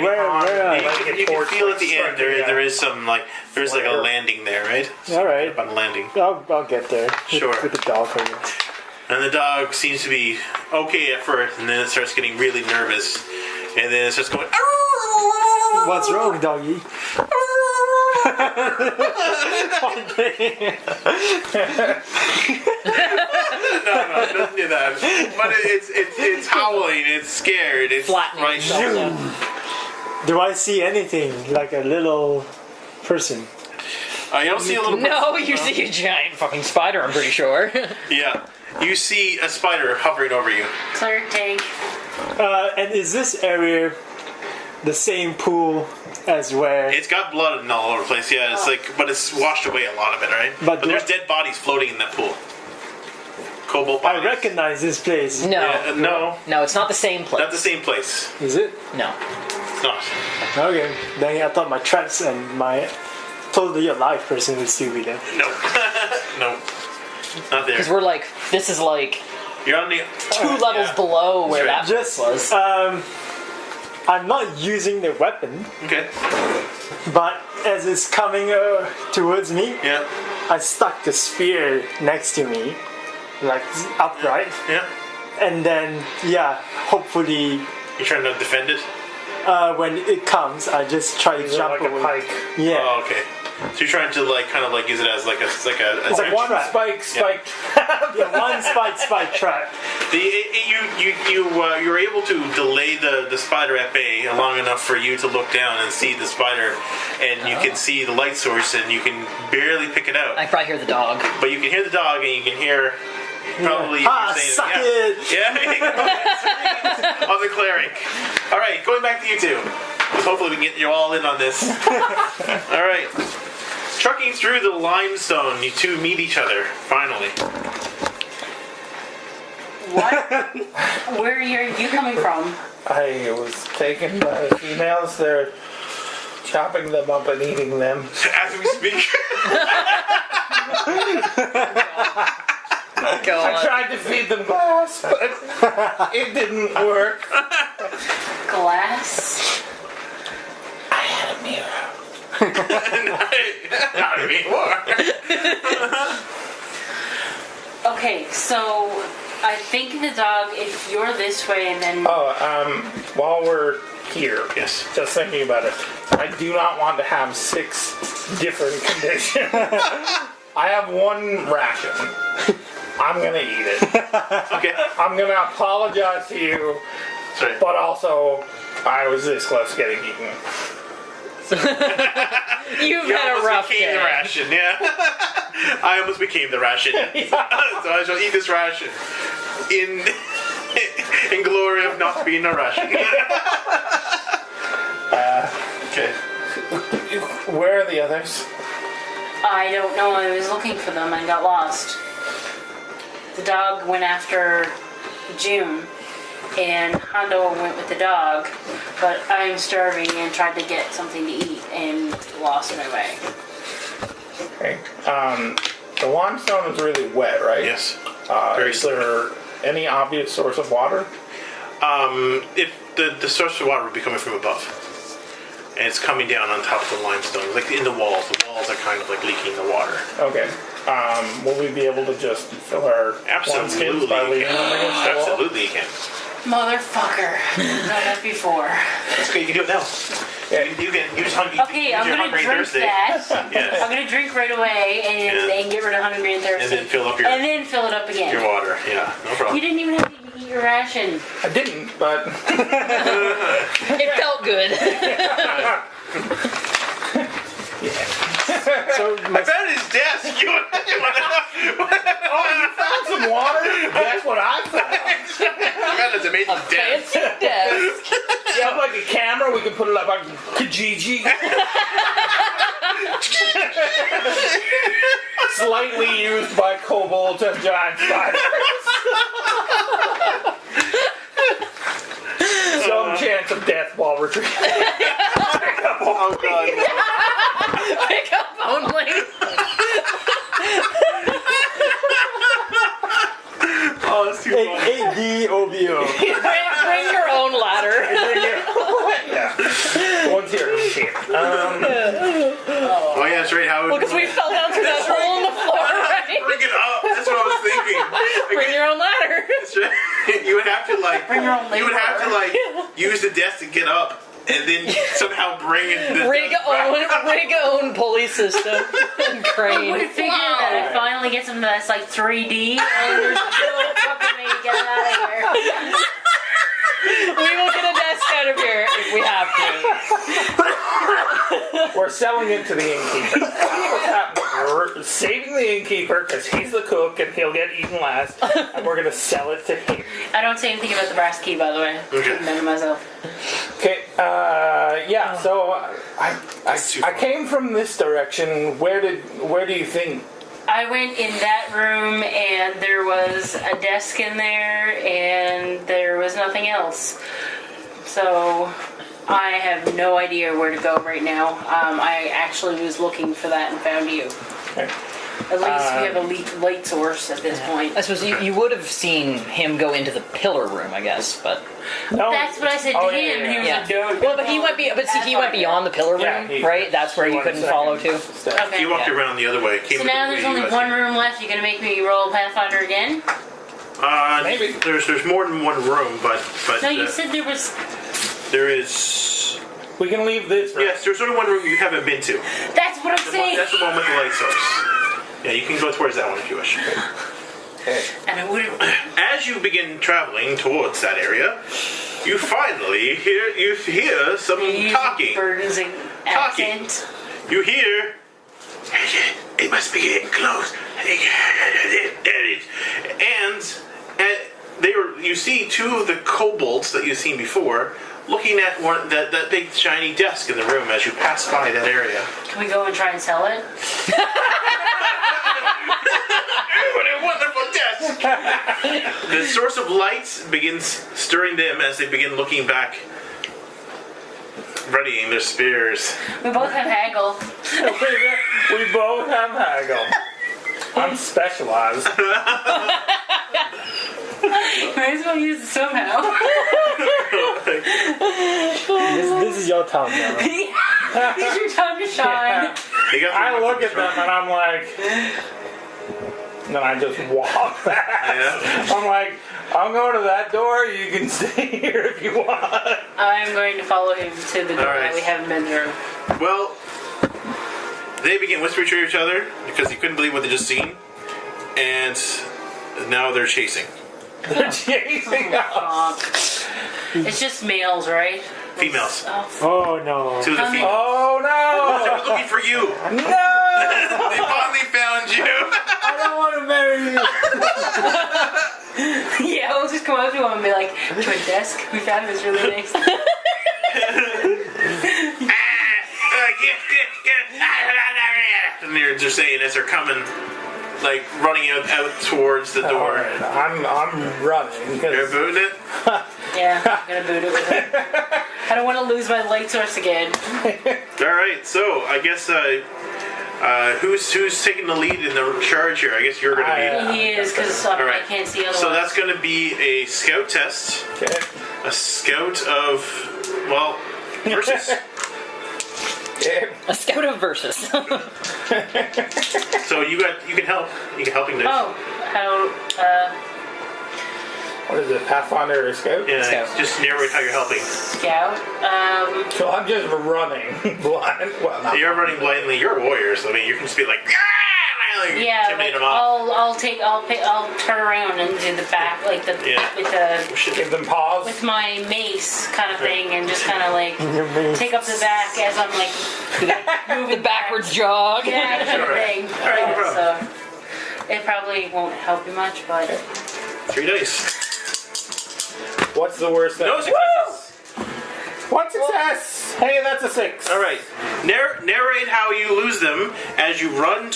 You can feel at the end there is some, like, there's like a landing there, right? All right. About a landing. I'll get there. Sure. With the dog, I guess. And the dog seems to be okay at first, and then it starts getting really nervous. And then it starts going, What's wrong, doggy? No, it doesn't do that. But it's howling, it's scared, it's Flattening right. itself down. Do I see anything like a little person? You don't see a little. No, you see a giant fucking spider, I'm pretty sure. Yeah, you see a spider hovering over you. Cleric tank. And is this area the same pool as where? It's got blood and all over the place. Yeah, it's like, but it's washed away a lot of it, right? But But there's dead bodies floating in that pool. Cobalt I bodies. recognize this place. No. Yeah, no, No, it's not the same place. not the same place. Is it? No. It's not. Okay. Then I thought my traps and my totally alive person would still be there. No, no, not there. Because we're like, this is like You're on the 2 levels below where That's that right. place Just was. I'm not using the weapon, Okay. but as it's coming towards me, Yeah. I stuck the spear next to me, like upright, Yeah. and then hopefully You're trying to defend it. when it comes, I just try to jump like a away. pike. Yeah. Oh, okay. So you're trying to kind of use it as a It's like one trap. Spike. Yeah, one spike trap. You're able to delay the spider at bay long enough for you to look down and see the spider, and you can see the light source, and you can barely pick it out. I probably hear the dog. But you can hear the dog, and you can hear probably Ah, you saying, suck yeah. it! Yeah, of the cleric. All right, going back to you two. Hopefully we can get you all in on this. All right. Trucking through the limestone, you two meet each other, finally. What? Where are you coming from? I was taken by females. They're chopping them up and eating them. As we speak. Go I on. tried to feed them glass, but it didn't work. Glass? I had a mirror. Not anymore. Okay, so I think the dog, if you're this way and then... While we're here, Yes. just thinking about it, I do not want to have 6 different conditions. I have 1 ration. I'm gonna eat it. Okay. I'm gonna apologize to you, Sorry. but also, I was this close to getting eaten. You've You had a almost rough became day. the ration, yeah. I almost became the ration. So I shall eat this ration. In In glory of not being a Russian. Okay. Where are the others? I don't know. I was looking for them and got lost. The dog went after June, and Hondo went with the dog, but I'm starving and tried to get something to eat and lost my way. Okay. The limestone is really wet, right? Yes. Is there any obvious source of water? If the source of water would be coming from above. And it's coming down on top of the limestone, like in the walls. The walls are kind of like leaking the water. Okay. Will we be able to just fill our Absolutely. wineskins by leaving them against the wall? Absolutely you can. Motherfucker. I've done that before. That's okay, you can do it now. Yeah. You can use hungry. Okay, I'm gonna drink that. Yes. I'm gonna drink right away and get rid of hungry and thirsty. And then fill up your again. your water. Yeah, no problem. You didn't even have to eat your ration. I didn't, but It felt good. So I found his desk. You found some water. That's what I found. found his amazing desk. Fancy desk. You have like a camera. We can put it up on Kijiji. Slightly used by kobolds and giant spiders. Some chance of death while retrieving. Oh god. Pick up only. Oh, that's too funny. ADOBO. Bring your own ladder. Yeah. One's here. Oh yeah, that's right. How Well, because we fell down through that hole in the floor, right? bring it up. That's what I was thinking. Bring your own ladder. That's right. You would have to like. Bring your own You would have to labor. like use the desk to get up, and then somehow bring it. Rig own pulley system and I would crane. have figured that I finally get something that's like 3D and there's no fucking way to get it out of here. We will get a desk out of here if we have to. We're selling it to the innkeeper. What's happening? We're saving the innkeeper because he's the cook and he'll get eaten last, and we're gonna sell it to him. I don't say anything about the brass key, by the way. Okay. None of myself. Okay. Yeah. So I too I far. came from this direction. Where do you think? I went in that room and there was a desk in there and there was nothing else. So I have no idea where to go right now. I actually was looking for that and found you. Okay. At least we have a light source at this point. I suppose you would have seen him go into the pillar room, I guess, but No. That's what I said to Oh, him. And he was yeah. like, no. Well, but he went beyond the pillar room, Yeah, he- right? That's where you One couldn't second. follow to. Okay. You walked around the other way. Came So the now way there's you only guys one did. room left. You're gonna make me roll Pathfinder again? Maybe. There's more than one room, but No, you said there was. there is. We can leave this. Room. Yes, there's only one room you haven't been to. That's what I'm saying. That's the one with the light source. Yeah, you can go towards that one if you wish. And I would have. As you begin traveling towards that area, you finally hear some talking. Burdens and accent. You hear. It must be getting close. And you see two of the kobolds that you've seen before looking at that big shiny desk in the room as you pass by that area. Can we go and try and sell it? What a wonderful desk! The source of light begins stirring them as they begin looking back, readying their spears. We both have haggle. We both have haggle. I'm specialized. Might as well use it somehow. This is your time now. It's your time to shine. They got I their look at weapons them and I'm like, then I just walk back. Yeah. I'm like, I'm going to that door. You can stay here if you want. I'm going to follow him to the door All right. that we haven't been through. Well, they begin whispering to each other because you couldn't believe what they just seen, and now they're chasing. They're chasing us. It's just males, right? Females. Oh, Oh no. Two of the females. Oh They no! were looking for you. No! They finally found you. I don't want to marry you. Yeah, we'll just come up to him and be like, "Join desk. We found this really nice." And they're just saying as they're coming, like running out towards the door. Alright, I'm running. 'cause- You're booting it? Yeah, I'm gonna boot it with him. I don't want to lose my light source again. Alright, so I guess who's taking the lead in the charge here? I guess you're going to be. He is, because I Alright. can't see otherwise. So that's going to be a scout test. Okay. A scout of, well, versus. Okay. A scout of versus. So you can help. You can helping dice. Oh, how, What is it, Pathfinder or Scout? Yeah, Scout. just narrate how you're helping. scout? So I'm just running blind. Well, not You're running blindly. You're warriors. I mean, you can just be like, like Yeah, intimidate like, them off. I'll turn around and do the back, like the Yeah. with the give them pause. with my mace kind of thing, and just kind of like Your mace. take up the back as I'm like moving The backwards jog. Yeah, kind of thing. Alright, no problem. So it probably won't help you much, but 3 dice. What's the worst thing? No successes. One success! Hey, that's a 6. All right. Narrate how you lose them as you run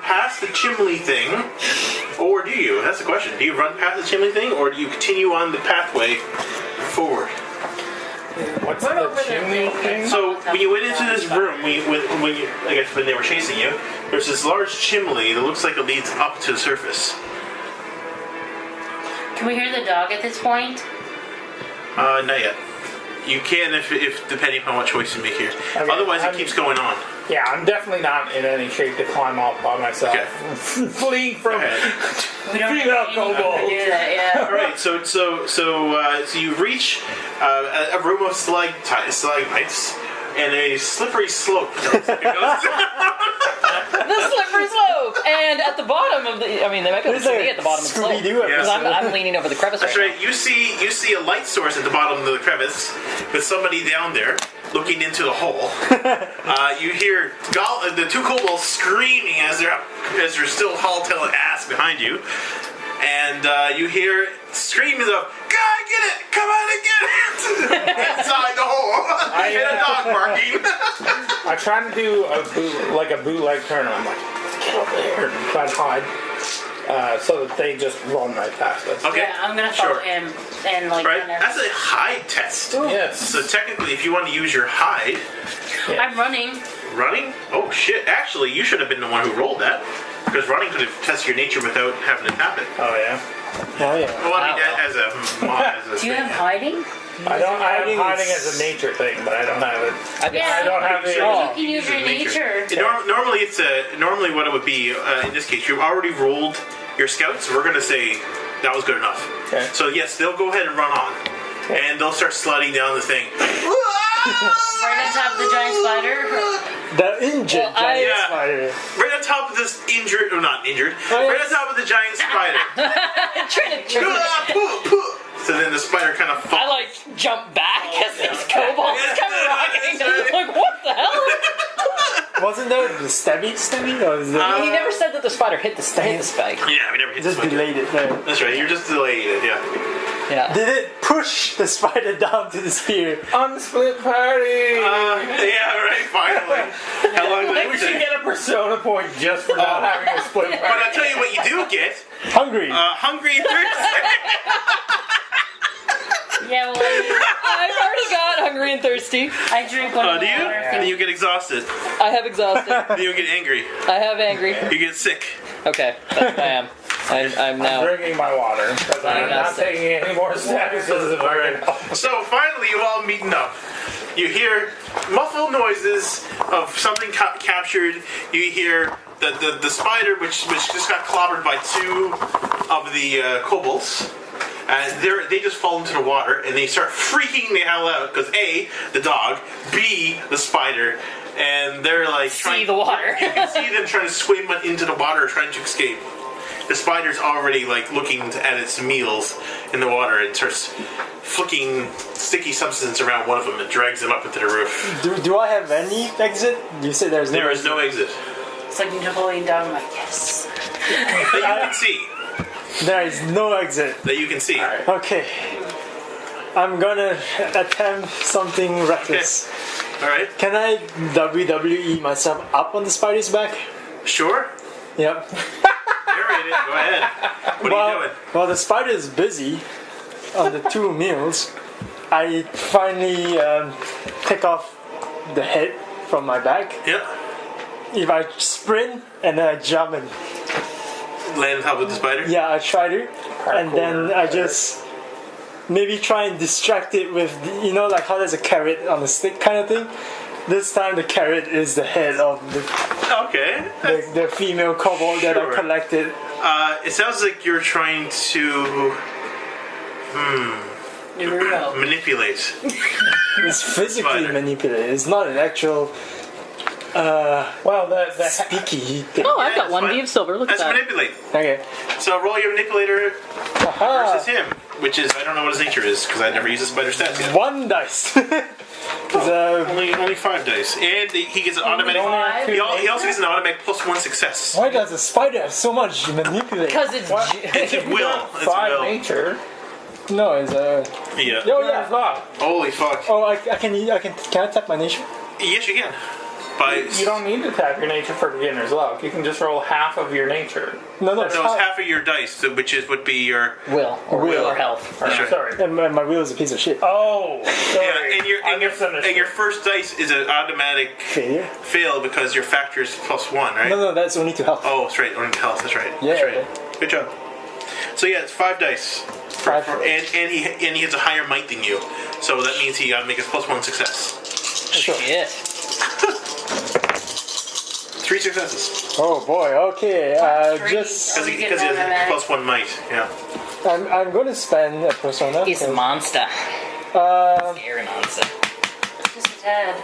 past the chimney thing, or do you? That's the question. Do you run past the chimney thing, or do you continue on the pathway forward? What's Run over the the chimney thing. thing? So when you went into this room, I guess when they were chasing you, there's this large chimney that looks like it leads up to the surface. can we hear the dog at this point? Not yet. You can if depending upon what choice you make here. Okay, Otherwise, it keeps going on. Yeah, I'm definitely not in any shape to climb up by myself. Okay. Fleeing from Okay. We don't Female have any kobold. to do that. Yeah. All right, so you reach a room of stalagmites and a slippery slope. That looks like it goes- The slippery slope! And at the bottom of the... I mean, they might be able to see me at the bottom of the slope. Scooby-Doo Because episode. I'm leaning over the crevice That's right right. You see a light source at the bottom of the crevice with somebody down there looking into the hole. You hear the two kobolds screaming as they're still hauling ass behind you, and you hear screams of "God, get it! Come on and get it!" inside the hole, and a dog barking. I try to do a bootleg turn. I'm like, get over there and try to hide, so that they just run right past us. Okay, Yeah, I'm gonna follow sure. him and like. Right, kinda- that's a hide test. Yes. So technically, if you want to use your hide, I'm running. running. Oh shit! Actually, you should have been the one who rolled that, because running could have tested your nature without having to tap it. Oh yeah. Oh yeah. Well, I mean, as a mod, as a Do you thing. have hiding? I have Hiding hiding is- as a nature thing, but I don't have it. Yeah, I don't have the. You can use your nature. Normally, normally what it would be in this case. You've already rolled your scouts. So we're gonna say that was good enough. Okay. So yes, they'll go ahead and run on, and they'll start sliding down the thing. Right on top of the giant spider. The injured Well, I- giant Yeah. spider. Right on top of this injured, or not injured, Oh, right yes. on top of the giant spider. Trying to So then the spider kind of I falls. like jump back as these kobolds come rocking down. Like, what the hell? Wasn't there the stabby? Or was it He never said that the spider hit the spike. Yeah, we never hit just the spider. delayed it there? That's right. You're just delaying it. Yeah. Yeah. Did it push the spider down to the spear? Unsplit party. Yeah. Right. Finally. How long did We it should take? get a persona point just for not having a split But party. I'll tell you what you do get: Hungry. hungry and thirsty. Yeah, well, I've already got hungry and thirsty. I drink one of Do the you? water. And then you get exhausted. I have exhausted. Then you get angry. I have angry. You get sick. Okay, that's what I am. I'm now. Drinking my water because I'm not Fantastic. taking any more steps. So finally, you all meeting up. You hear muffled noises of something captured. You hear the spider, which just got clobbered by two of the kobolds. And they just fall into the water and they start freaking the hell out because A, the dog, B, the spider, and they're like See the water. You can see them trying to swim into the water, trying to escape. The spider's already like looking at its meals in the water and starts flicking sticky substance around one of them and drags them up into the roof. Do I have any exit? You said there's no. There is no exit It's like Napoleon Dynamite. Yes. that you can see. There is no exit. that you can see. Okay. I'm gonna attempt something reckless. All right. Can I WWE myself up on the spider's back? Sure. Yep. Narrate it. Go ahead. What are you doing? Well, the spider is busy on the 2 meals. I finally take off the head from my back. Yeah. If I sprint and then I jump and Land on top of the spider. yeah, I try to, and then I just maybe try and distract it with like how there's a carrot on a stick kind of thing. This time the carrot is the head of Okay. the female kobold that Sure. I collected. It sounds like you're trying to manipulate. It's physically Spider. manipulated. It's not an actual Well, the speaky thing. Oh, I've got that's 1D fine. of silver. Look at That's that. manipulate. Okay. So roll your manipulator Aha. versus him, which is I don't know what his nature is because I never used the spider stats yet. 1 dice. 'Cause, Only 5 dice, and he gets an automatic. five? He also gets an automatic +1 success. why does a spider have so much manipulate? Because it's It's a will. It's a 5 will. nature. No, it's Yeah. Oh yeah. Holy fuck. Oh, I can I tap my nature? Yes, you can. By You don't need to tap your nature for beginner's luck. You can just roll half of your nature. No, No, it's half of your dice, so- which would be your. will or Will. or health. That's right. Sorry. And my wheel is a piece of shit. Oh, sorry. Yeah, I and misunderstood. your first dice is an automatic Failure? fail because your factor is +1, right? No, that's only to health. Oh, that's right. Only health. That's right. Yeah. That's right. Good job. So yeah, it's 5 dice. Five. And he has a higher might than you, so that means he got to make a +1 success. Sure. Shit. 3 successes Oh boy. Okay. Just Oh, you get because he has an a automatic. +1 might. Yeah. I'm going to spend a persona. He's a monster. Scary monster. Just a tad.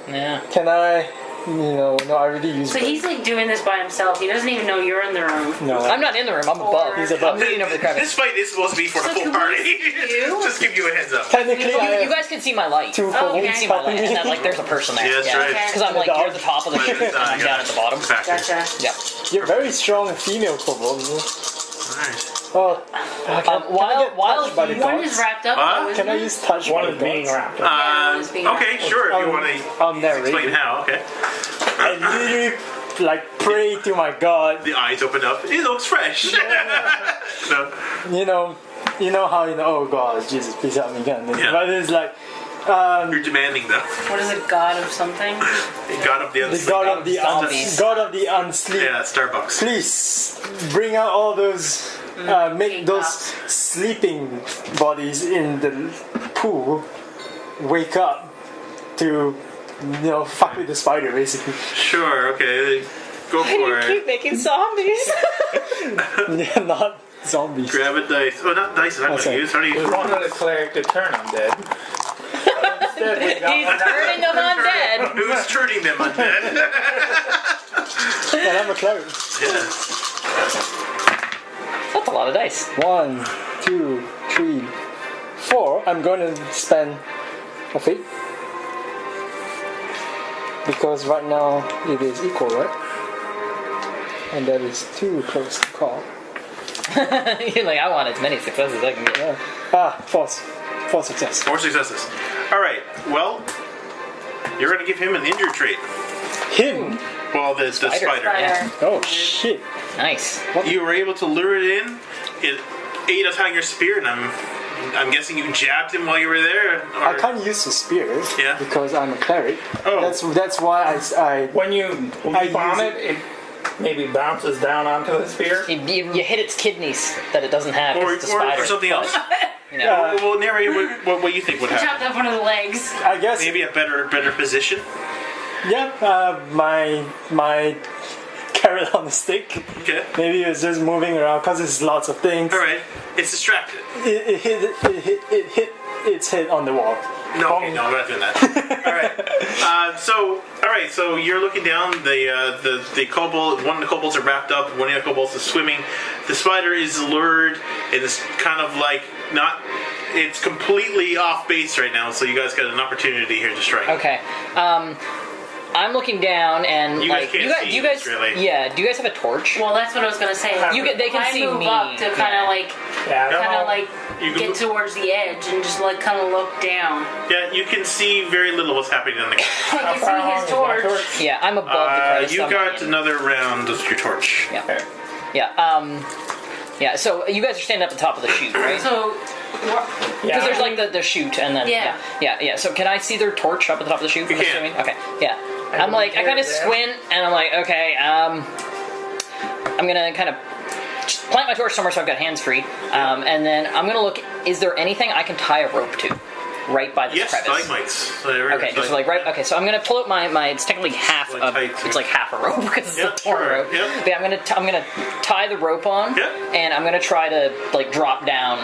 Yeah. Can I? No, I already used. So he's like doing this by himself. He doesn't even know you're in the room. No. I'm not in the room. I'm above. He's above. I'm leaning over the crevice. This fight is supposed to be for the So full can we party. see you? Just give you a heads up. Technically, I You have guys can see my light. 2 Oh, kobolds You okay. can see my light, helping and then me. like there's a person there. Yeah, that's right. Okay. Because I'm like near the top of the ship, and I'm down at the bottom. Factor. Gotcha. Yeah. You're very strong female kobold. Alright. Oh, while by the One gods? is wrapped up. Huh? though, isn't Can I it? use touch One by is the being gods? wrapped up. Yeah, it's being Okay, wrapped. sure. If you want I'll to narrate. explain how, okay. I literally like pray to my god. The eyes open up. It looks fresh. So, You know how oh god, Jesus, please help me again. Yeah. But it's like you're demanding though. What is it? God of something? It got up the other the god of the Zombies. god of the unsleep. Yeah, Starbucks. Please bring out all those make those sleeping bodies in the pool wake up to fuck with the spider basically. Sure, okay. Go for it. making zombies. Yeah, not zombies. Grab a dice. Oh, not dice that I'm sorry. going to use. How do We you wanted a cleric to turn undead. Instead, we got He's one turning them undead. Who's turning them undead? And I'm a cleric. Yeah. That's a lot of dice. 1, 2, 3, 4. I'm going to spend a fate. Because right now it is equal, right? And that is too close to call. You're like, I want as many successes as I can get. False. False success. 4 successes. Alright, well, you're going to give him an injured trait. Him? Well, the spider. Spider. Oh shit. Nice. You were able to lure it in. It ate us on your spear, and I'm guessing you jabbed him while you were there. Or, I can't use the spear Yeah. because I'm a cleric. Oh. That's why I When you bomb it, it maybe bounces down onto the spear. You hit its kidneys that it doesn't have. 'cause it's a spider. or something else. You know. Well, narrate what you think would happen. Chopped off one of the legs. I guess Maybe a better position. yeah. My carrot on the stick. Okay. Maybe it's just moving around because it's lots of things. All right. It's distracted. It hit its head on the wall. No, okay, no, we're not doing that. All right. So you're looking down. The kobold. One of the kobolds are wrapped up. One of the kobolds is swimming. The spider is lured, and it's kind of like not. It's completely off base right now. So you guys got an opportunity here to strike. Okay. I'm looking down and You guys can't see do you guys this, really. yeah, do you guys have a torch? Well, that's what I was gonna say. They can I see move me. up to kind of like, Yeah, You can get look- towards the edge and just like kind of look down. Yeah, you can see very little what's happening on the camera. I can see his torch. Yeah, I'm above the crevice. You so I'm got not in. another round of your torch. Yeah. Okay. Yeah. Yeah. So you guys are standing at the top of the chute, right? So, Because there's like the chute and then yeah. So can I see their torch up at the top of the chute? You I'm can. assuming? Okay. Yeah. I'm like I kind of squint and I'm like okay. I'm gonna kind of plant my torch somewhere so I've got hands free, and then I'm gonna look. Is there anything I can tie a rope to? Right by this Yes, crevice. stalagmites. Okay, just like right. Okay, so I'm gonna pull out my. It's technically half Like of. tight, It's like half a rope because Yeah, it's a torn sure, rope. yeah. But yeah, I'm gonna tie the rope on. Yeah. And I'm gonna try to like drop down.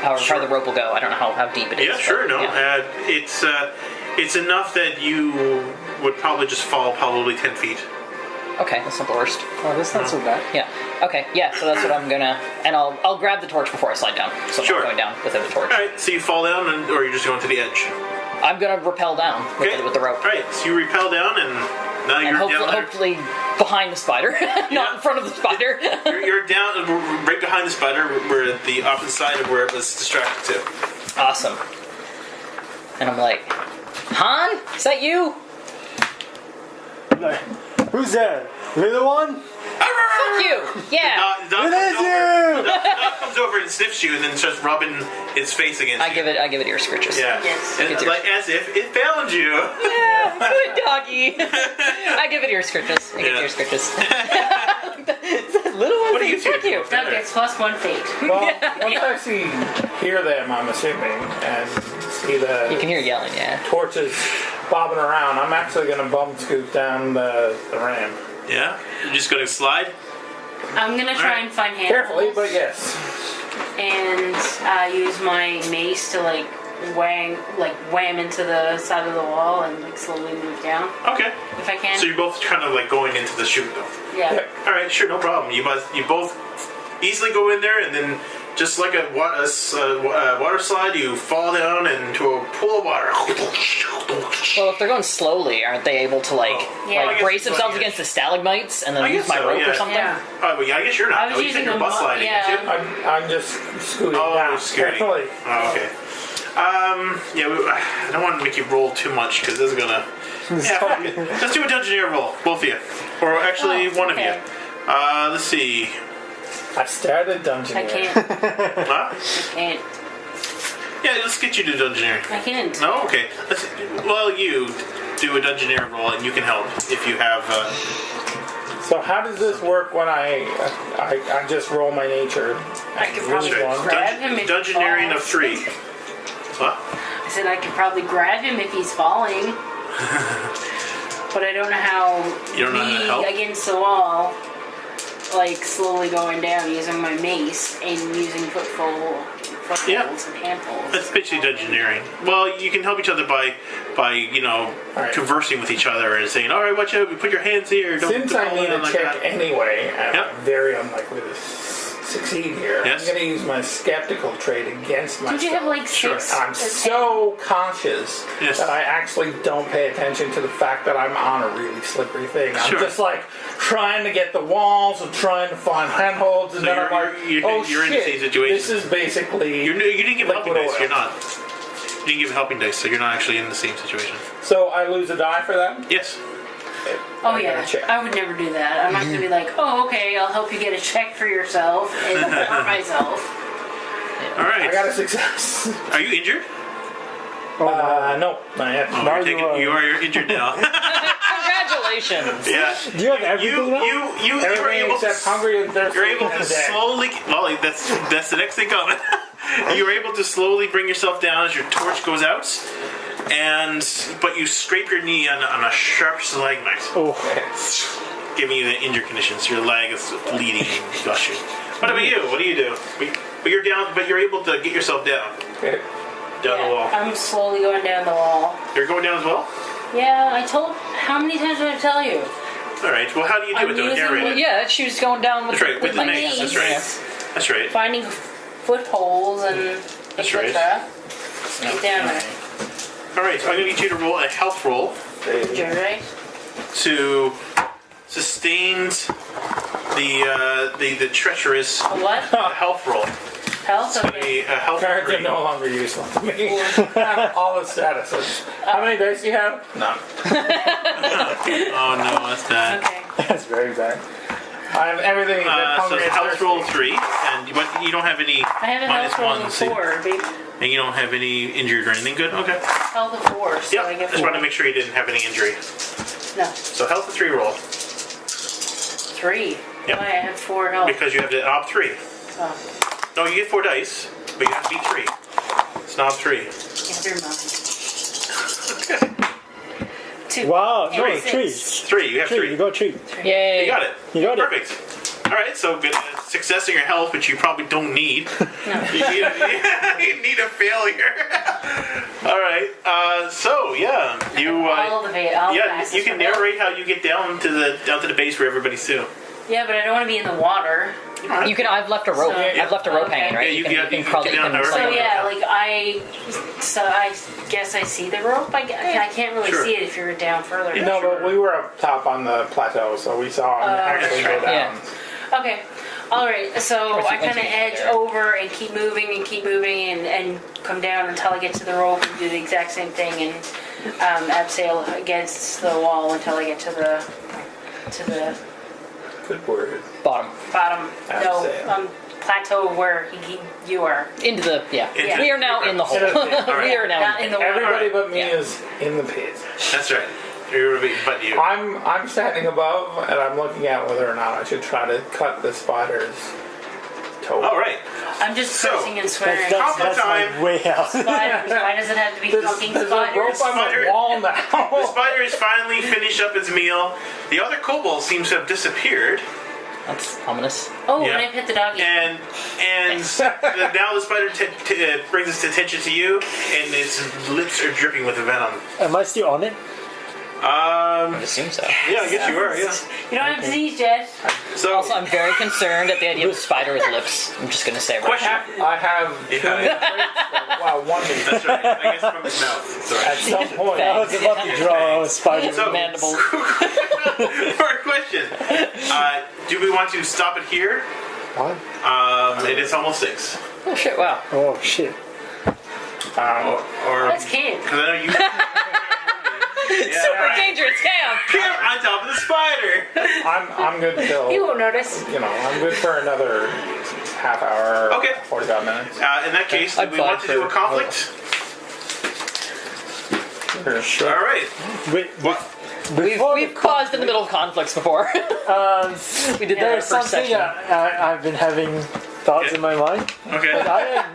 However far the rope will go. I don't know how deep it is. Yeah, sure. but, No, yeah. it's enough that you would probably just fall probably 10 feet. Okay, that's not the worst. Oh, that's not so bad. Yeah. Okay. Yeah. So that's what I'm gonna. And I'll grab the torch before I slide down. So Sure. I'm not going down without the torch. All right, so you fall down, or you're just going to the edge. I'm gonna rappel down with the rope. All right, so you repel down, and now And you're hopefully, down there. hopefully behind the spider, not Yeah. in front of the spider. You're down right behind the spider. We're at the opposite side of where it was distracted to. Awesome. And I'm like, Han, is that you? Like, who's there? Little one? Fuck you. Yeah. The dog It is comes over. you! The dog comes over and sniffs you, and then starts rubbing its face against I you. give it ear scritches. Yeah, Yes. and it's like as if it found you. Yeah, good doggy. I give it ear scritches. I give it Yeah. ear scritches. Little one, What do you fuck do? you. Doug gets +1 fate. Well, once I hear them, I'm assuming, and see the You can hear yelling, yeah. torches bobbing around, I'm actually going to bum scoot down the ramp. Yeah, you're just gonna slide. I'm gonna try and find Carefully, handholds but yes. and use my mace to like wham into the side of the wall and like slowly move down Okay. if I can. So you're both kind of like going into the chute, though. Yeah. Yep. All right, sure, no problem. You both easily go in there, and then just like a water slide, you fall down into a pool of water. Well, if they're going slowly, aren't they able to like Yeah. I like guess brace so, themselves yeah. against the stalagmites and then I use guess my so, rope yeah. or something? Yeah. Oh, well, yeah, I guess you're not. I was No, you said using you're the butt sliding, yeah. didn't you? I'm just scooting Oh, down scooting. carefully. Oh, okay. Yeah, I don't want to make you roll too much because this is gonna. Yeah, fuck it. Let's do a dungeoneer roll, both of you, or actually one okay. of you. Let's see. I started dungeon. I can't. Huh? Can't. Yeah, let's get you to dungeoneer. I can't. No, okay. Well, you do a dungeoneer roll, and you can help if you have. So how does this work when I just roll my nature? I could probably Really one. grab him if he Dungeoneering of falls. 3. What? I said I could probably grab him if he's falling. But I don't know how You don't know how to me help? against the wall, like slowly going down using my mace and using footholds Yeah. and handholds. That's basically dungeoneering. Well, you can help each other by Alright. conversing with each other and saying, "All right, watch out! Put your hands here." Don't Since don't I need go a in like check that." anyway, I'm Yep. very unlikely to succeed here. Yes. I'm going to use my skeptical trait against myself. Don't you have like Sure. 6? I'm so conscious Yes. that I actually don't pay attention to the fact that I'm on a really slippery thing. I'm Sure. just like trying to get the walls and trying to find handholds, and So then you're- I'm like, you're- oh you're in the shit, same situation. this is basically. You didn't give helping liquid dice. oil. You're not. You didn't give helping dice, so you're not actually in the same situation. So I lose a die for that? Yes. Oh I yeah, gotta check. I would never do that. I'm not gonna be like, oh okay, I'll help you get a check for yourself and hurt myself. All I right. got a success. Are you injured? No, not yet. Oh, Now you're you are. you are injured now. Congratulations. Yeah. Do you have everything now? You were Everything able except to. hungry and thirsty You're able and to dead. slowly. Well, that's the next thing coming. You were able to slowly bring yourself down as your torch goes out, but you scrape your knee on a sharp stalagmite, Oh, giving you the injured condition. So your leg is bleeding and gushing. What about you? What do you do? But you're down. But you're able to get yourself down Okay. the wall. I'm slowly going down the wall. You're going down as well. Yeah, I told. How many times did I tell you? All right. Well, how do you do I'm it? Though? using Narrate Well, it. yeah, she was going down with, That's right. With the my mace. That's mace. right. That's right. Finding footholds and That's right. etc. Get down there. All right. So I'm going to get you to roll a health roll. You're right. to sustained the treacherous What? health roll. Health? Okay. A health Cards are three. no longer useful to me. I have all the statuses. How many dice do you have? None. Oh no, that's bad. Okay. That's very bad. I have everything except So hungry and health thirsty. roll 3, but you don't have any I have a minus health roll of ones, so- 4, babe. and you don't have any injured or anything. Good. Okay. Health of 4, so I Yep. get Just 4. wanted to make sure you didn't have any injury. No, So health of 3 roll 3. Yep. Why I have 4 health? because you have the op 3. Oh, No, you get 4 dice, but you have to beat 3. It's not 3. never mind. 2. Wow, no, And 3. 3. You have 3. You got 3. Yay! You got it. You got it. Perfect. All right, so good success in your health, which you probably don't need. you need a failure. All right. So yeah, you. All of it. All Yeah, passes you can for health. narrate how you get down to the base where everybody's too. Yeah, but I don't want to be in the water. You can. I've left a rope. So- I've left a rope Okay. hanging. Right. Yeah, you can crawl. get down there. So Right. yeah, like I guess I see the rope. I can't really Sure. see it if you're down further. No, but we were up top on the plateau, so we saw him actually go right. down. Okay. All right. So Once I you kind of get edge there. over and keep moving and come down until I get to the rope and do the exact same thing and abseil against the wall until I get to the Good word. Bottom bottom. Abseil. No, plateau where you are. into the Into We are now in the hole. Into the pit. We are now Not in the water. Everybody but me Yeah. is in the pit. That's right. But you. I'm standing above and I'm looking at whether or not I should try to cut the spider's toe. All right. I'm just So, cursing and swearing. Half the That's time- my way out. Spiders. Why does it have to be fucking There's a rope spiders? on Spider- the wall The now. spider has finally finished up its meal. The other kobold seems to have disappeared, That's ominous. Oh, Yeah. and I've hit the doggy. and now the spider brings its attention to you, and its lips are dripping with venom. Am I still on it? I assume so. Yeah, I guess you are. Yeah. You don't have disease yet. So, Also, I'm very concerned at the idea of a spider with lips. I'm just gonna say right question. I have Yeah. two traits that- wow, one of That's right. I guess from his mouth. Sorry. at some point. I was about to draw a spider. So- mandible. For a question, do we want to stop it here? What? It is almost 6. Oh shit! Wow. Oh shit. Or That's Cam. because I know you. Yeah, Super right. dangerous camp. On top of the spider. I'm good He till won't notice. I'm good for another half hour. Okay. 45 minutes. In that case, do I'd we want to fly do a for- conflict? Sure. All right. Wait, We've paused in the middle of conflicts before. We did that in our there's first something session. I've been having thoughts in my mind. Okay. I am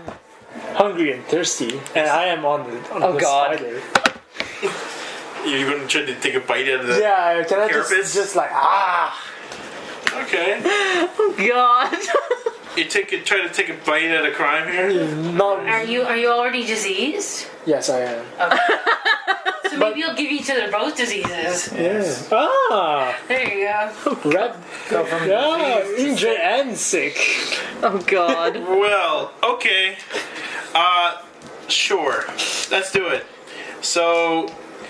hungry and thirsty, and I am on the God. spider. You're going to try to take a bite out of the. Yeah, can I Carapace? just like Okay. God. You try to take a bite out of crime here. not? Are you already diseased? Yes, I am. So maybe you'll give each other both diseases. Yes. Ah, There you go. red. Yeah, injured and sick. Oh God. Well, okay. Sure. Let's do it. So,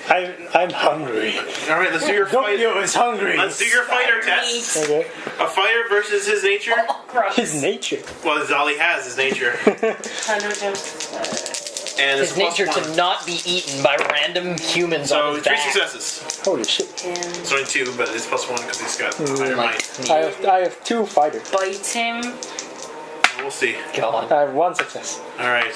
I'm hungry. all right, let's do your fight. Doppio is hungry. Let's do your fighter test. Okay. A fighter versus his nature. Gross. His nature. Well, it's all he has is nature. And His it's nature +1. to not be eaten by random humans So on his 3 back. successes. Holy shit. It's only 2, but it's +1 because he's got higher Like, might. I have 2 fighters. Bites him. We'll see. God. I have 1 success. All right.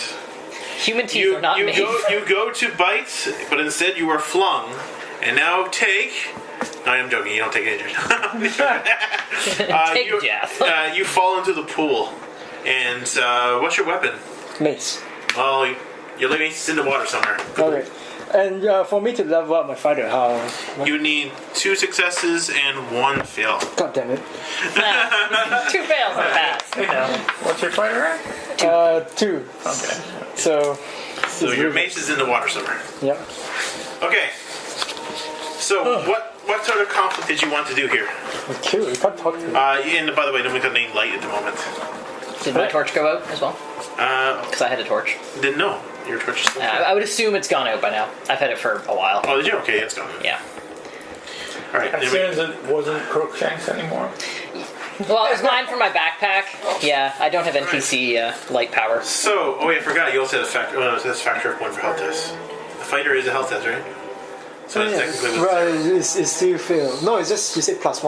Human teeth You are not made. you go to bite, but instead you are flung, and now take. No, I'm joking. You don't take injured. Take you, death. you fall into the pool, and what's your weapon? Mace. Well, your living is in the water somewhere. Okay. And for me to level up my fighter, how? You need 2 successes and 1 fail. God damn it. 2 fails and a pass. What's your fighter rank? 2. Okay. So. So your mace is in the water somewhere. Yeah. Okay. So what sort of conflict did you want to do here? Okay, we can't talk to him. And by the way, nobody's got any light at the moment. Did my torch go out as well? Because I had a torch. Didn't know. Your torch is still. I would assume it's gone out by now. I've had it for a while. Oh, did you? Okay, it's gone. Yeah. All right. As soon as it wasn't Crookshanks anymore. Well, it was mine for my backpack. Yeah, I don't have NPC light power. So, oh wait, I forgot. You also had a factor. Oh, no, it says factor of 1 for health test. The fighter is a health test, right? So that's technically. Right, it's still fail. No, it's just you said +1.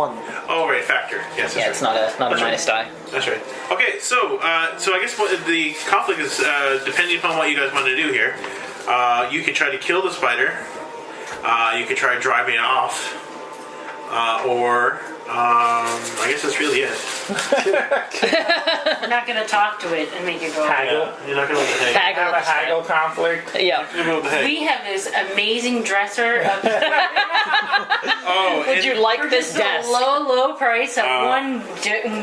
Oh right, factor. Yes. Yeah, That's it's not a minus die. That's right. Okay, so I guess what the conflict is depending upon what you guys want to do here. You can try to kill the spider. You can try driving it off, or I guess that's really it. We're not gonna talk to it and make it go. Haggle. Yeah, you're not gonna let the Haggle. Have a haggle conflict. Yeah. We have this amazing dresser of Oh, Would and you like this a desk? low price of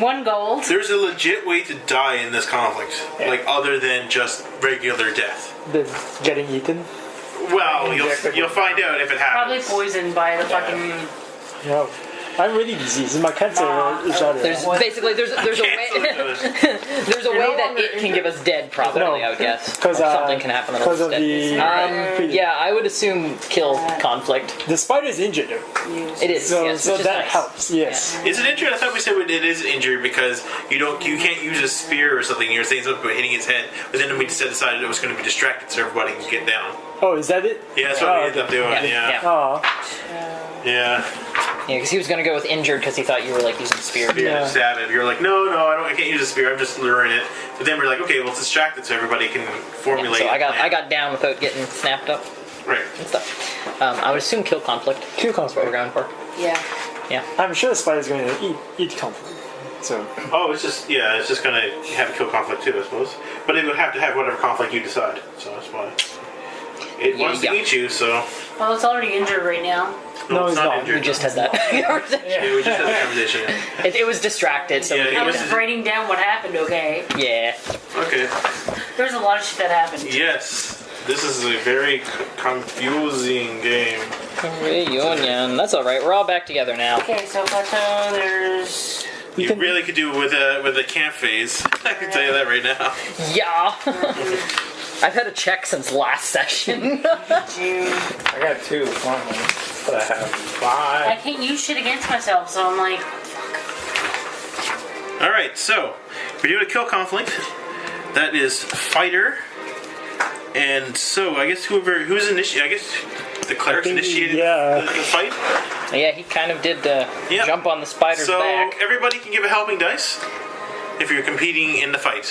one gold. there's a legit way to die in this conflict, like other than just regular death. Then getting eaten. Well, Injected you'll with find out if it Probably happens. poisoned by the fucking. Yeah. I'm really diseased. My cats are each other. There's basically there's a way there's a way that it can give us dead probably I would guess. Because Something can happen because of instead. the Yeah, I would assume kill conflict. the spider is injured though. It is. So, yes, so which is that nice. helps. Yes. Is it injured? I thought we said it is injured because you can't use a spear or something. You're saying something about hitting its head, but then we decided it was going to be distracted so everybody can get down. Oh, is that it? Yeah, that's what we ended up doing. Yeah. Oh, Yeah. Yeah, because he was going to go with injured because he thought you were like using spear. Yeah. Stab it. You're like, no, I can't use a spear. I'm just luring it. But then we're like, okay, well, it's distracted so everybody can formulate. So a plan. I got down without getting snapped up right. and stuff. I would assume kill conflict. kill That's what we're conflict. going for. Yeah. Yeah. I'm sure the spider's going to eat conflict. So Oh, it's just gonna have a kill conflict too, I suppose. But it would have to have whatever conflict you decide. So that's why it wants to eat you. So Well, it's already injured right now. No, it's not. injured. We just had that. Yeah, we just had the conversation. it was distracted, so Yeah, we it I could- was writing down what happened. Okay. yeah. Okay. There's a lot of shit that happened. Yes, this is a very confusing game. Reunion. That's all right. We're all back together now. Okay, so plateau. There's. You really could do it with a camp phase. I can tell you that right now. Yeah. I've had a check since last session. June. I got 2 finally, but I have 5. I can't use shit against myself, so I'm like, All right, so we're doing a kill conflict. That is fighter, and so I guess who's initiated. I guess the cleric's think, initiated yeah. the fight. Yeah, he kind of did Yep. jump on the spider's So back. everybody can give a helping dice if you're competing in the fight.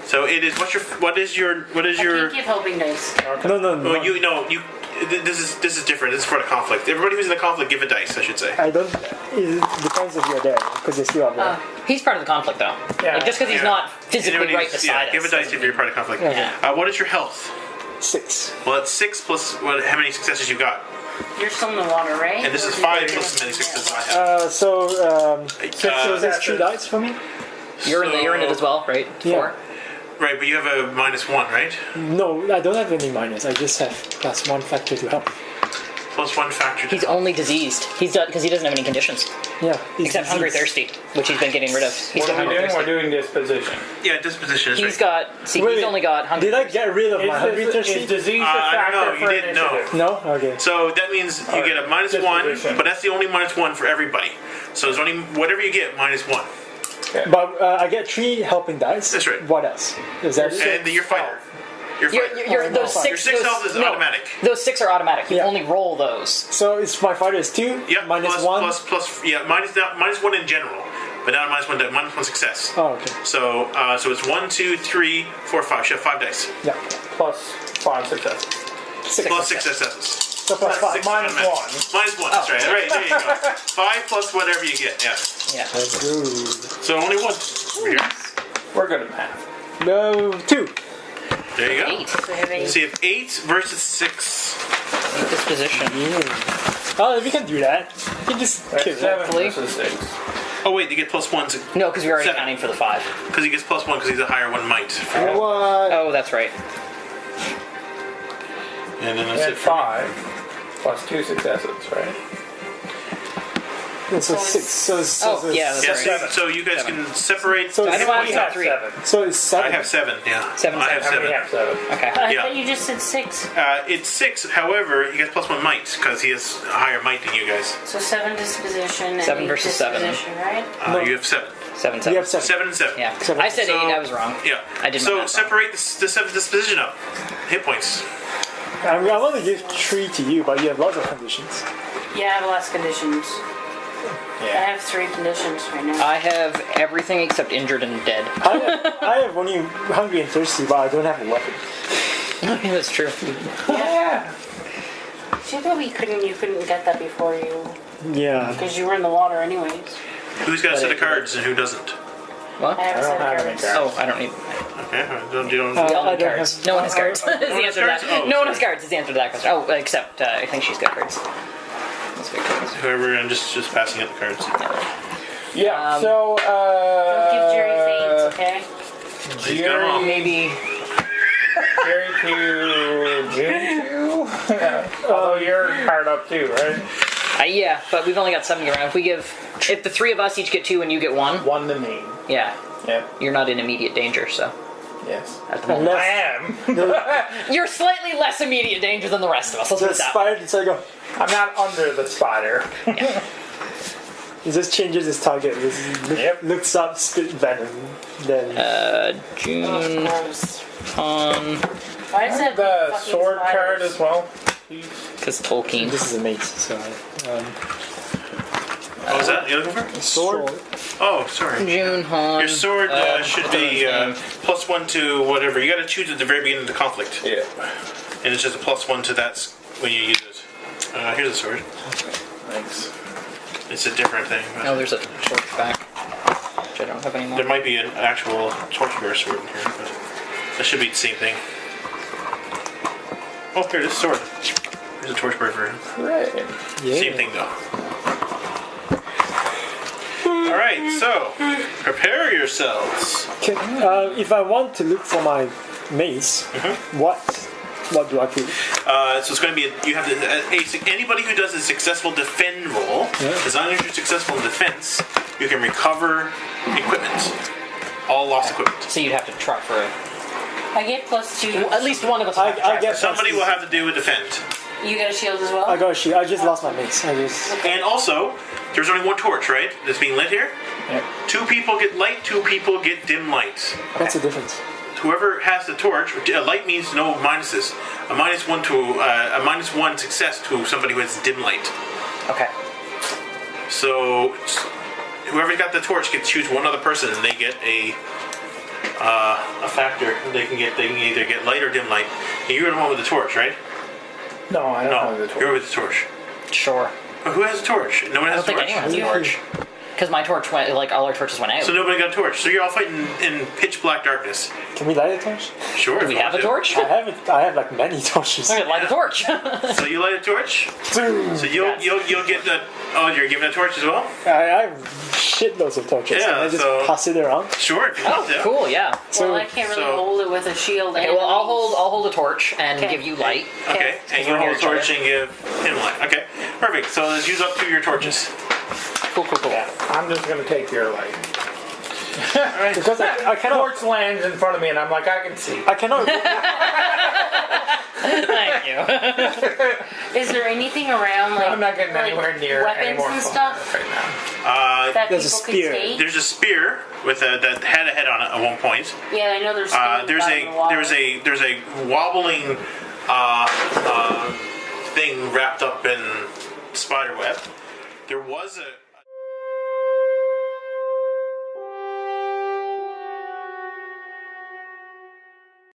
So it is. What is your? I can't give helping dice. no. Well, This is different. This is for the conflict. Everybody who's in the conflict, give a dice. I should say. I don't. It depends if you're there because you're still up there. He's part of the conflict, though. Yeah. Like, just because he's Yeah. not physically Anybody right who's- beside us. give a dice if you're part of the conflict. Yeah. What is your health? 6. Well, it's 6 plus how many successes you got, You're still in the water, right? and this is 5 plus as many successes I have. So that's 3 dice for me. You're in it as well, right? Yeah. 4? Right, but you have a -1, right? No, I don't have any minus. I just have +1 factor to help. Plus 1 factor. He's only diseased. He's done because he doesn't have any conditions Yeah. except hungry, thirsty, which he's been getting rid of. He's What got are we hungry, doing? We're thirsty. doing disposition. Yeah, disposition is He's right. got. See, Wait, he's only got hungry. Did I get rid of my hungry Is thirsty? disease a I don't factor know, you for didn't know. initiative? No. Okay. So that means you get a -1, Disposition. but that's the only -1 for everybody. So there's only whatever you get -1, But I get 3 helping dice. That's right. What else? Is that it? and you're fighter. You're fighter. You're, those Your 6. 6 health is automatic. Those 6 are automatic. You Yeah. only roll those. So it's my fighter is 2 Yeah, minus plus, 1. -1 in general, but not -1 success. Oh, okay. So it's 1, 2, 3, 4, 5. You have 5 dice. Yeah. Plus 5 successes. 6. Plus 6 successes. So plus 5. Six Minus automatic. 1. -1, that's right. Right, there you go. 5 plus whatever you get, yeah. Yeah. Good. So only 1 over here. We're good at math. No, 2. There you go. 8. So I have a- So you have 8 versus 6. Disposition. Oh, we can do that. We can just That's kill it. 7 Hopefully. versus 6. Oh wait, you get +1 No, because we're already 7. counting for the 5. because he gets +1 because he's a higher 1 might. What? Oh, that's right. And then that's And it. For me. 5 plus 2 successes, right? So 6. So yeah, it's that's Yeah, right. so you guys can separate. So I it's, know I We have have 3. 7. so it's 7. I have 7. Yeah, Seven, I have seven. And we 7. have 7. Okay. I Yeah. thought you just said 6. It's 6. However, he gets +1 might because he has a higher might than you guys. So 7 disposition and 7 8 versus 7. disposition, right? You have 7. 7, You 7. have 7. 7 and 7. Yeah. Seven. I said 8. So- I was wrong. Yeah. I did my So math wrong. separate the 7 disposition up. Hit points. I want to give 3 to you, but you have lots of conditions. Yeah, I have lots of conditions. I have 3 conditions right now. I have everything except injured and dead. I have only hungry and thirsty, but I don't have a weapon. Yeah, that's true. Yeah. See, though you couldn't get that before you, Yeah. because you were in the water anyways. Who's got a set of cards and who doesn't? What? I have a don't set have of any cards. cards. Oh, I don't need. Okay. You don't. We all I have don't cards. have- No one has cards. Is the answer to that. cards? Oh, No one sorry. has cards. Is the answer to that question. Oh, except I think she's got cards. Let's get cards. Whoever, I'm just passing out the cards. Yeah. Um, So, Don't give Jerry fades, okay? He's got them all. Maybe. Jerry to June 2? Yeah. Although you're hard up too, right? Yeah, but we've only got 7 to go around. If the 3 of us each get 2 and you get 1, 1 to me. yeah, Yep. you're not in immediate danger. So Yes. at the moment, I Unless am. you're slightly less immediate danger than the rest of us. Let's put the it that way. spider decides to go. I'm not under the spider. It just changes its target. Yep. Looks up, spit venom. Then June Gross. on Why does that The fucking sword spiders? card as well, please. because Tolkien. this is a mace. So What was that? You looking for? sword. Oh, sorry. June Han. Your sword should be +1 to whatever. You got to choose at the very beginning of the conflict, Yeah. and it's just a +1 to that when you use it. Here's a sword. Thanks. It's a different thing. but Oh, there's a Torchback, which I don't have anymore. There might be an actual Torchbearer sword in here, but that should be the same thing. Oh, here, this sword. Here's a Torchbearer version. Great. Yeah. Same thing, though. Alright, so prepare yourselves. Okay, if I want to look for my mace, what do I do? So it's going to be you have anybody who does a successful defend roll, as long as you're successful in defense, you can recover equipment, all lost equipment. So you'd have to try for I get +2. at least one of us. would have to try I get Somebody will have to do a defend, You get a shield as well? I got a shield. I just lost my mace. and also there's only one torch, right? That's being lit here. Yep. 2 people get light, 2 people get dim light. What's the difference? Whoever has the torch, light means no minuses. A -1 success to somebody who has dim light. Okay. So whoever's got the torch gets to choose one other person, and they get a factor. They can either get light or dim light. And you're the one with the torch, right? No, I don't have No, the you're torch. with the torch. Sure. Who has a torch? No one I has don't a think torch. anyone has a torch. Because my torch went, like all our torches went out. So nobody got a torch. So you're all fighting in pitch black darkness. Can we light a torch? Sure. Do if we you have a want to. torch? I have like many torches. Okay, light a torch. So you light a torch. Boom. So you'll get the. Oh, you're giving a torch as well. I have shitloads of torches. Yeah, and I just so- pass it around. Sure. If you want to. Cool, yeah. Well, I can't really so- hold it with a shield. Okay, and well, a I'll mace. hold a torch and Okay. give you light. Okay, and you We're hold near a each other. torch and give him light. Okay, perfect. So let's use up 2 of your torches. Cool. Yeah, I'm just gonna take your light. Because I cannot. Torch lands in front of me, and I'm like, I can see. I cannot. Thank you. Is there anything around, like, I'm not getting like anywhere near any weapons more and fun stuff right now. that There's a people spear. could take? There's a spear with that had a head on it at one point. Yeah, I know there's. There's a wobbling thing wrapped up in spider web. There was a